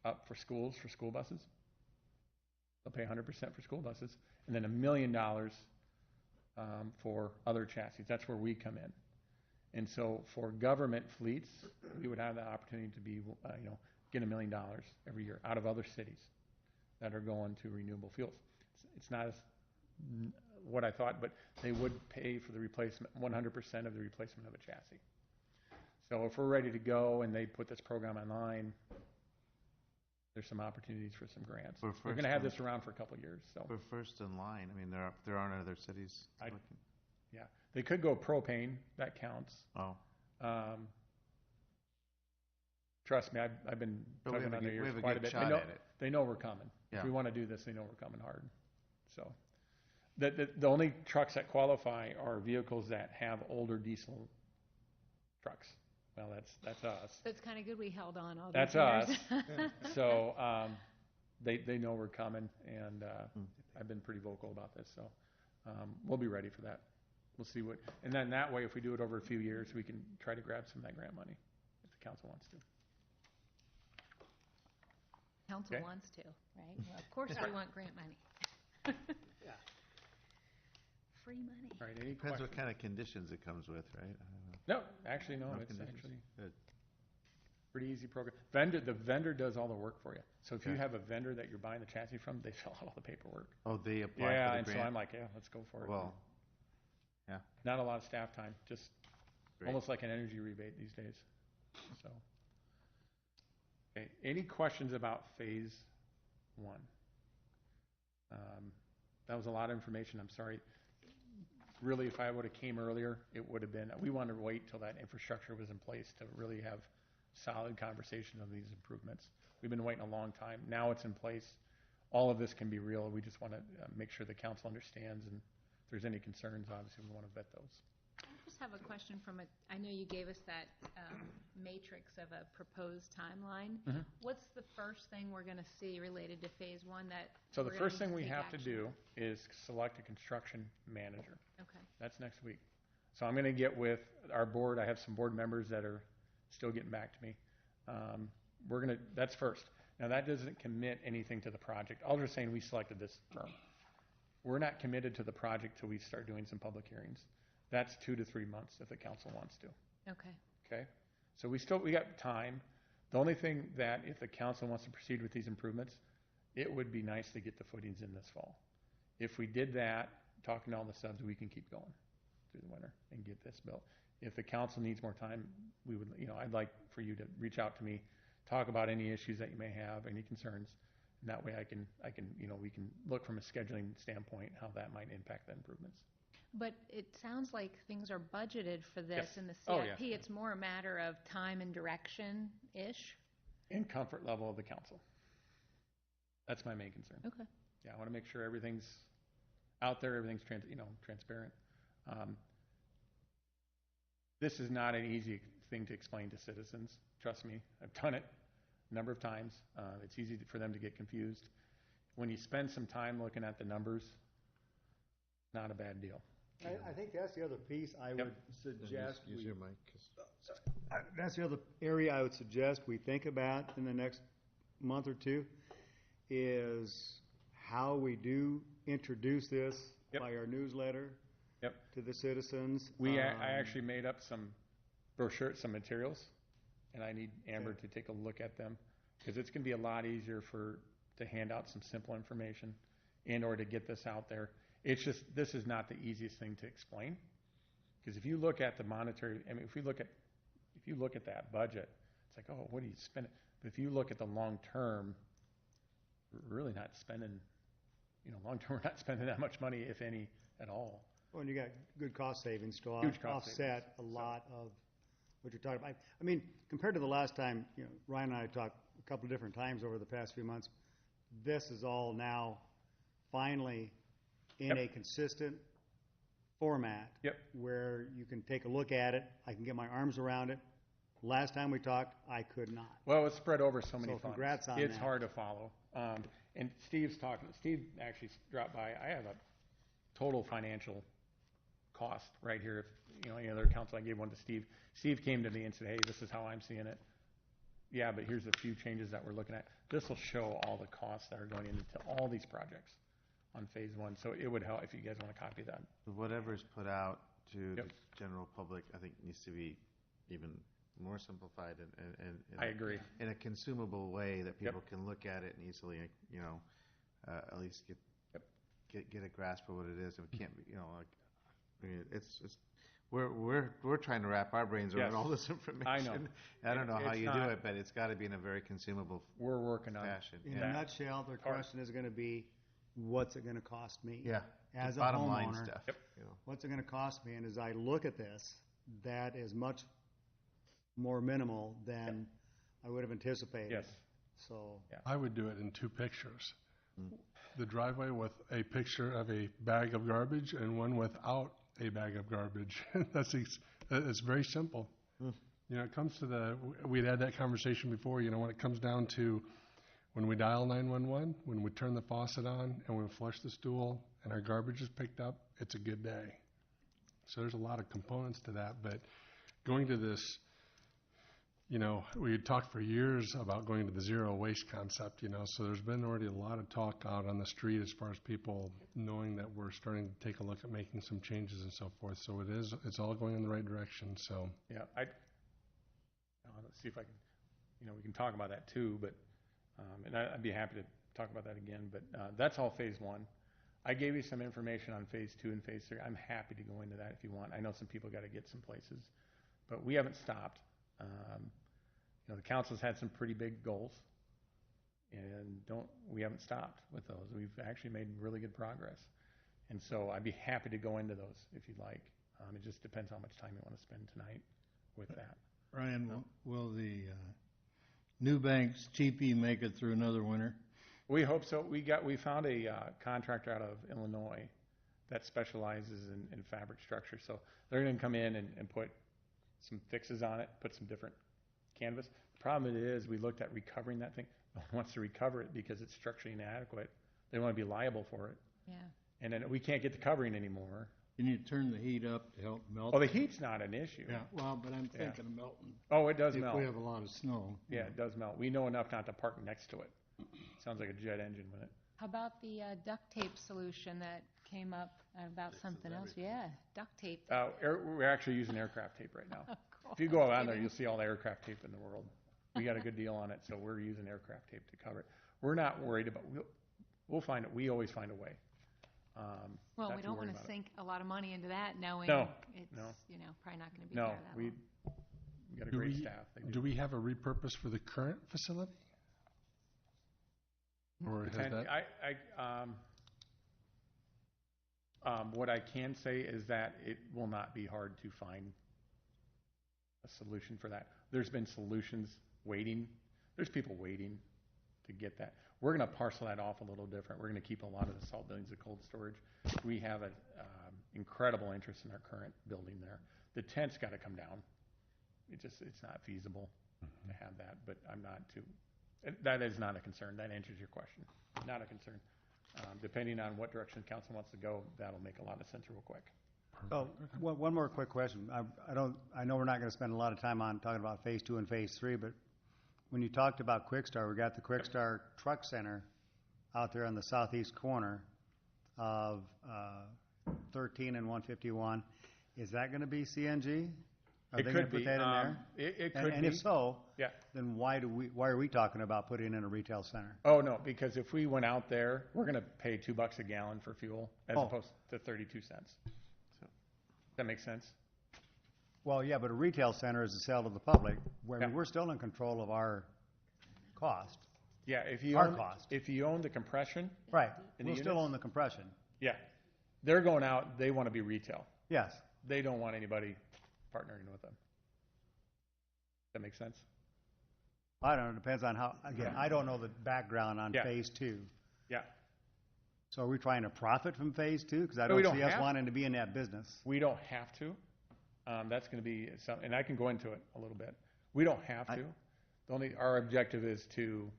up for schools, for school buses. They'll pay 100% for school buses. And then $1 million for other chassis. That's where we come in. And so for government fleets, we would have the opportunity to be, get $1 million every year out of other cities that are going to renewable fuels. It's not as what I thought, but they would pay for the replacement, 100% of the replacement of a chassis. So if we're ready to go and they put this program online, there's some opportunities for some grants. We're going to have this around for a couple of years. So We're first in line. I mean, there aren't other cities. Yeah, they could go propane. That counts. Oh. Trust me, I've been But we tugging have a on their good- we ears have a quite a good bit. shot at it. They know we're coming. If Yeah. we want to do this, they know we're coming hard. So, the only trucks that qualify are vehicles that have older diesel trucks. Well, that's us. So it's kind of good we held on all these That's years. us. So, they know we're coming, and I've been pretty vocal about this. So, we'll be ready for that. We'll see what, and then that way, if we do it over a few years, we can try to grab some of that grant money if the council wants to. Council Okay. wants to, right? Well, of course we want grant money. Yeah. Free money. All right, any Depends questions? what kind of conditions it comes with, right? I don't know. No, actually, no, No it's conditions. actually Good. pretty easy program. The vendor does all the work for you. So if you Okay. have a vendor that you're buying the chassis from, they fill out all the paperwork. Oh, they apply Yeah, for the and so grant? I'm like, yeah, let's go for it. Well, yeah. Not a lot of staff time, just Great. almost like an energy rebate these days. So, okay, any questions about phase one? That was a lot of information. I'm sorry. Really, if I would have came earlier, it would have been, we wanted to wait till that infrastructure was in place to really have solid conversation of these improvements. We've been waiting a long time. Now it's in place. All of this can be real. We just want to make sure the council understands, and if there's any concerns, obviously we want to vet those. I just have a question I know you gave us that matrix of a proposed timeline. Mhm. What's the first thing we're going to see related to phase one that? So the we're first gonna thing we take have to action do on? is select a construction manager. Okay. That's next week. So I'm going to get with our board. I have some board members that are still getting back to me. That's first. Now that doesn't commit anything to the project. I'll just saying we selected this firm. We're not committed to the project till we start doing some public hearings. That's 2 to 3 months if the council wants to. Okay. Okay? So we got time. The only thing that if the council wants to proceed with these improvements, it would be nice to get the footings in this fall. If we did that, talking to all the subs, we can keep going through the winter and get this built. If the council needs more time, we would, I'd like for you to reach out to me, talk about any issues that you may have, any concerns, and that way I can, we can look from a scheduling standpoint how that might impact the improvements. But it sounds like things are budgeted for this Yes. in the Oh, CIP. yeah. It's more a matter of time and direction-ish. And comfort level of the council. That's my main concern. Okay. Yeah, I want to make sure everything's out there, everything's transparent. This is not an easy thing to explain to citizens. Trust me, I've done it a number of times. It's easy for them to get confused. When you spend some time looking at the numbers, not a bad deal. I think that's the other piece I would suggest. Use your mic. That's the other area I would suggest we think about in the next month or two is how we do introduce this by our newsletter to the citizens. I actually made up some brochures, some materials, and I need Amber to take a look at them because it's going to be a lot easier to hand out some simple information in order to get this out there. It's just, this is not the easiest thing to explain because if you look at the monetary, if you look at that budget, it's like, oh, what are you spending? But if you look at the long term, we're really not spending, long term, we're not spending that much money, if any, at all. Well, and you got good cost savings to Huge cost offset savings. a lot of what you're talking about. I mean, compared to the last time, Ryan and I talked a couple of different times over the past few months, this is all now finally in a consistent format where you can take a look at it. I can get my arms around it. Last time we talked, I could not. Well, it's spread over so many So funds. congrats on It's that. hard to follow. And Steve's talking. Steve actually dropped by. I have a total financial cost right here. If any other council, I gave one to Steve. Steve came to me and said, "Hey, this is how I'm seeing it. Yeah, but here's a few changes that we're looking at." This will show all the costs that are going into all these projects on phase one. So it would help if you guys want to copy that. Whatever's put out to the general public, I think needs to be even more simplified and I agree. in a consumable way that people can look at it and easily, at least get a grasp of what it is. And it can't be, it's we're trying to wrap our brains around all this information. I know. I don't know how you do it, but it's got to be in a very consumable We're working on fashion. In a nutshell, the question is going to be, what's it going to cost me? Yeah. As a bottom line homeowner, stuff. What's it going to cost me? And as I look at this, that is much more minimal than I would have anticipated. Yes. So, I would do it in 2 pictures. The driveway with a picture of a bag of garbage and one without a bag of garbage. It's very simple. You know, it comes to we'd had that conversation before, you know, when it comes down to when we dial 911, when we turn the faucet on and we flush the stool and our garbage is picked up, it's a good day. So there's a lot of components to that, but going to this, you know, we had talked for years about going to the zero waste concept, you know, so there's been already a lot of talk out on the street as far as people knowing that we're starting to take a look at making some changes and so forth. So it's all going in the right direction, so. Yeah, let's see if I can, you know, we can talk about that too, but, and I'd be happy to talk about that again, but that's all phase 1. I gave you some information on phase 2 and phase 3. I'm happy to go into that if you want. I know some people got to get some places, but we haven't stopped. You know, the council's had some pretty big goals, and we haven't stopped with those. We've actually made really good progress, and so I'd be happy to go into those if you'd like. It just depends how much time you want to spend tonight with that. Ryan, will the New Banks TP make it through another winter? We hope so. We found a contractor out of Illinois that specializes in fabric structure, so they're going to come in and put some fixes on it, put some different canvas. The problem is we looked at recovering that thing. No one wants to recover it because it's structurally inadequate. They want to be liable for it. Yeah. And then we can't get the covering anymore. Can you turn the heat up to help melt? Oh, the heat's not an issue. Yeah, well, but I'm thinking of melting. Oh, it does melt. If we have a lot of snow. Yeah, it does melt. We know enough not to park next to it. Sounds like a jet engine with it. How about the duct tape solution that came up about something else? Yeah, duct tape. We're actually using aircraft tape right now. Cool. If you go around there, you'll see all the aircraft tape in the world. We got a good deal on it, so we're using aircraft tape to cover it. We're not worried about. We'll find it. We always find a way. Well, we don't want to sink a lot of money into that, knowing it's you know, probably not going to be there that long. We got a great staff. Do we have a repurpose for the current facility? Or has that? What I can say is that it will not be hard to find a solution for that. There's been solutions waiting. There's people waiting to get that. We're going to parcel that off a little different. We're going to keep a lot of the salt buildings at cold storage. We have an incredible interest in our current building there. The tent's got to come down. It's not feasible to have that, but I'm not too. That is not a concern. That answers your question. Not a concern. Depending on what direction the council wants to go, that'll make a lot of sense real quick. Oh, one more quick question. I know we're not going to spend a lot of time on talking about phase 2 and phase 3, but when you talked about Quickstar, we got the Quickstar Truck Center out there on the southeast corner of 13 and 151. Is that going to be CNG? Are they going to put that in there? It could be. And if so, yeah. Then why are we talking about putting in a retail center? Oh, no, because if we went out there, we're going to pay $2 a gallon for fuel as opposed to 32 cents. So, does that make sense? Well, yeah, but a retail center is a sale to the public, where we're still in control of our cost. Yeah, if you own the compression. Right, we'll still own the compression. Yeah, they're going out, they want to be retail. Yes. They don't want anybody partnering with them. That makes sense? I don't know, it depends on how, again, I don't know the background on phase 2. Yeah. So are we trying to profit from phase 2? Because I don't see us wanting to be in that business. We don't have to. That's going to be something, and I can go into it a little bit. We don't have to. Our objective is to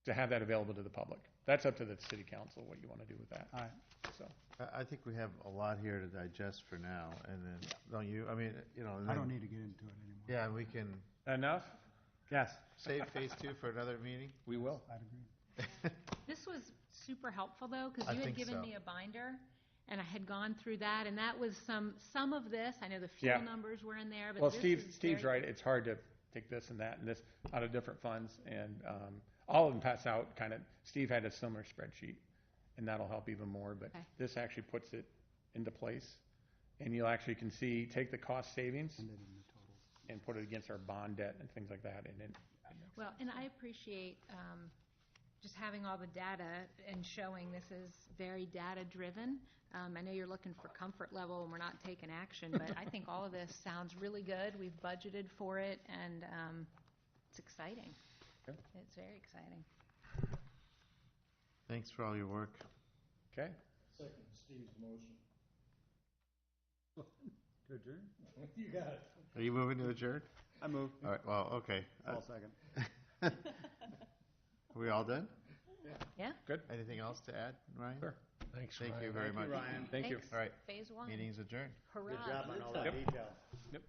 have that available to the public. That's up to the city council what you want to do with that. All right. So I think we have a lot here to digest for now, and then don't you? I mean, you know. I don't need to get into it anymore. Yeah, we can. Enough? Yes. Save phase 2 for another meeting. We will. I'd agree. This was super helpful, though, because you had given me a binder, and I had gone through that, and that was some of this. I know the fuel numbers were in there, but well, Steve's right. It's hard to take this and that and this out of different funds, and all of them pass out kind of. Steve had a similar spreadsheet, and that'll help even more. But this actually puts it into place, and you actually can see take the cost savings and put it against our bond debt and things like that, and then. Well, and I appreciate just having all the data and showing this is very data-driven. I know you're looking for comfort level and we're not taking action, but I think all of this sounds really good. We've budgeted for it, and it's exciting. Okay. It's very exciting. Thanks for all your work. Okay. Second Steve's motion. To adjourn? You got it. Are you moving to adjourn? I move. All right, well, okay. I'll second. Are we all done? Yeah? Good. Anything else to add, Ryan? Sure. Thanks, Thank Ryan. you very much. Ryan. Thank you. Thanks. All right. Phase 1. Meeting's adjourned. Hurrah. Good job on all that Yep. detail. Yep.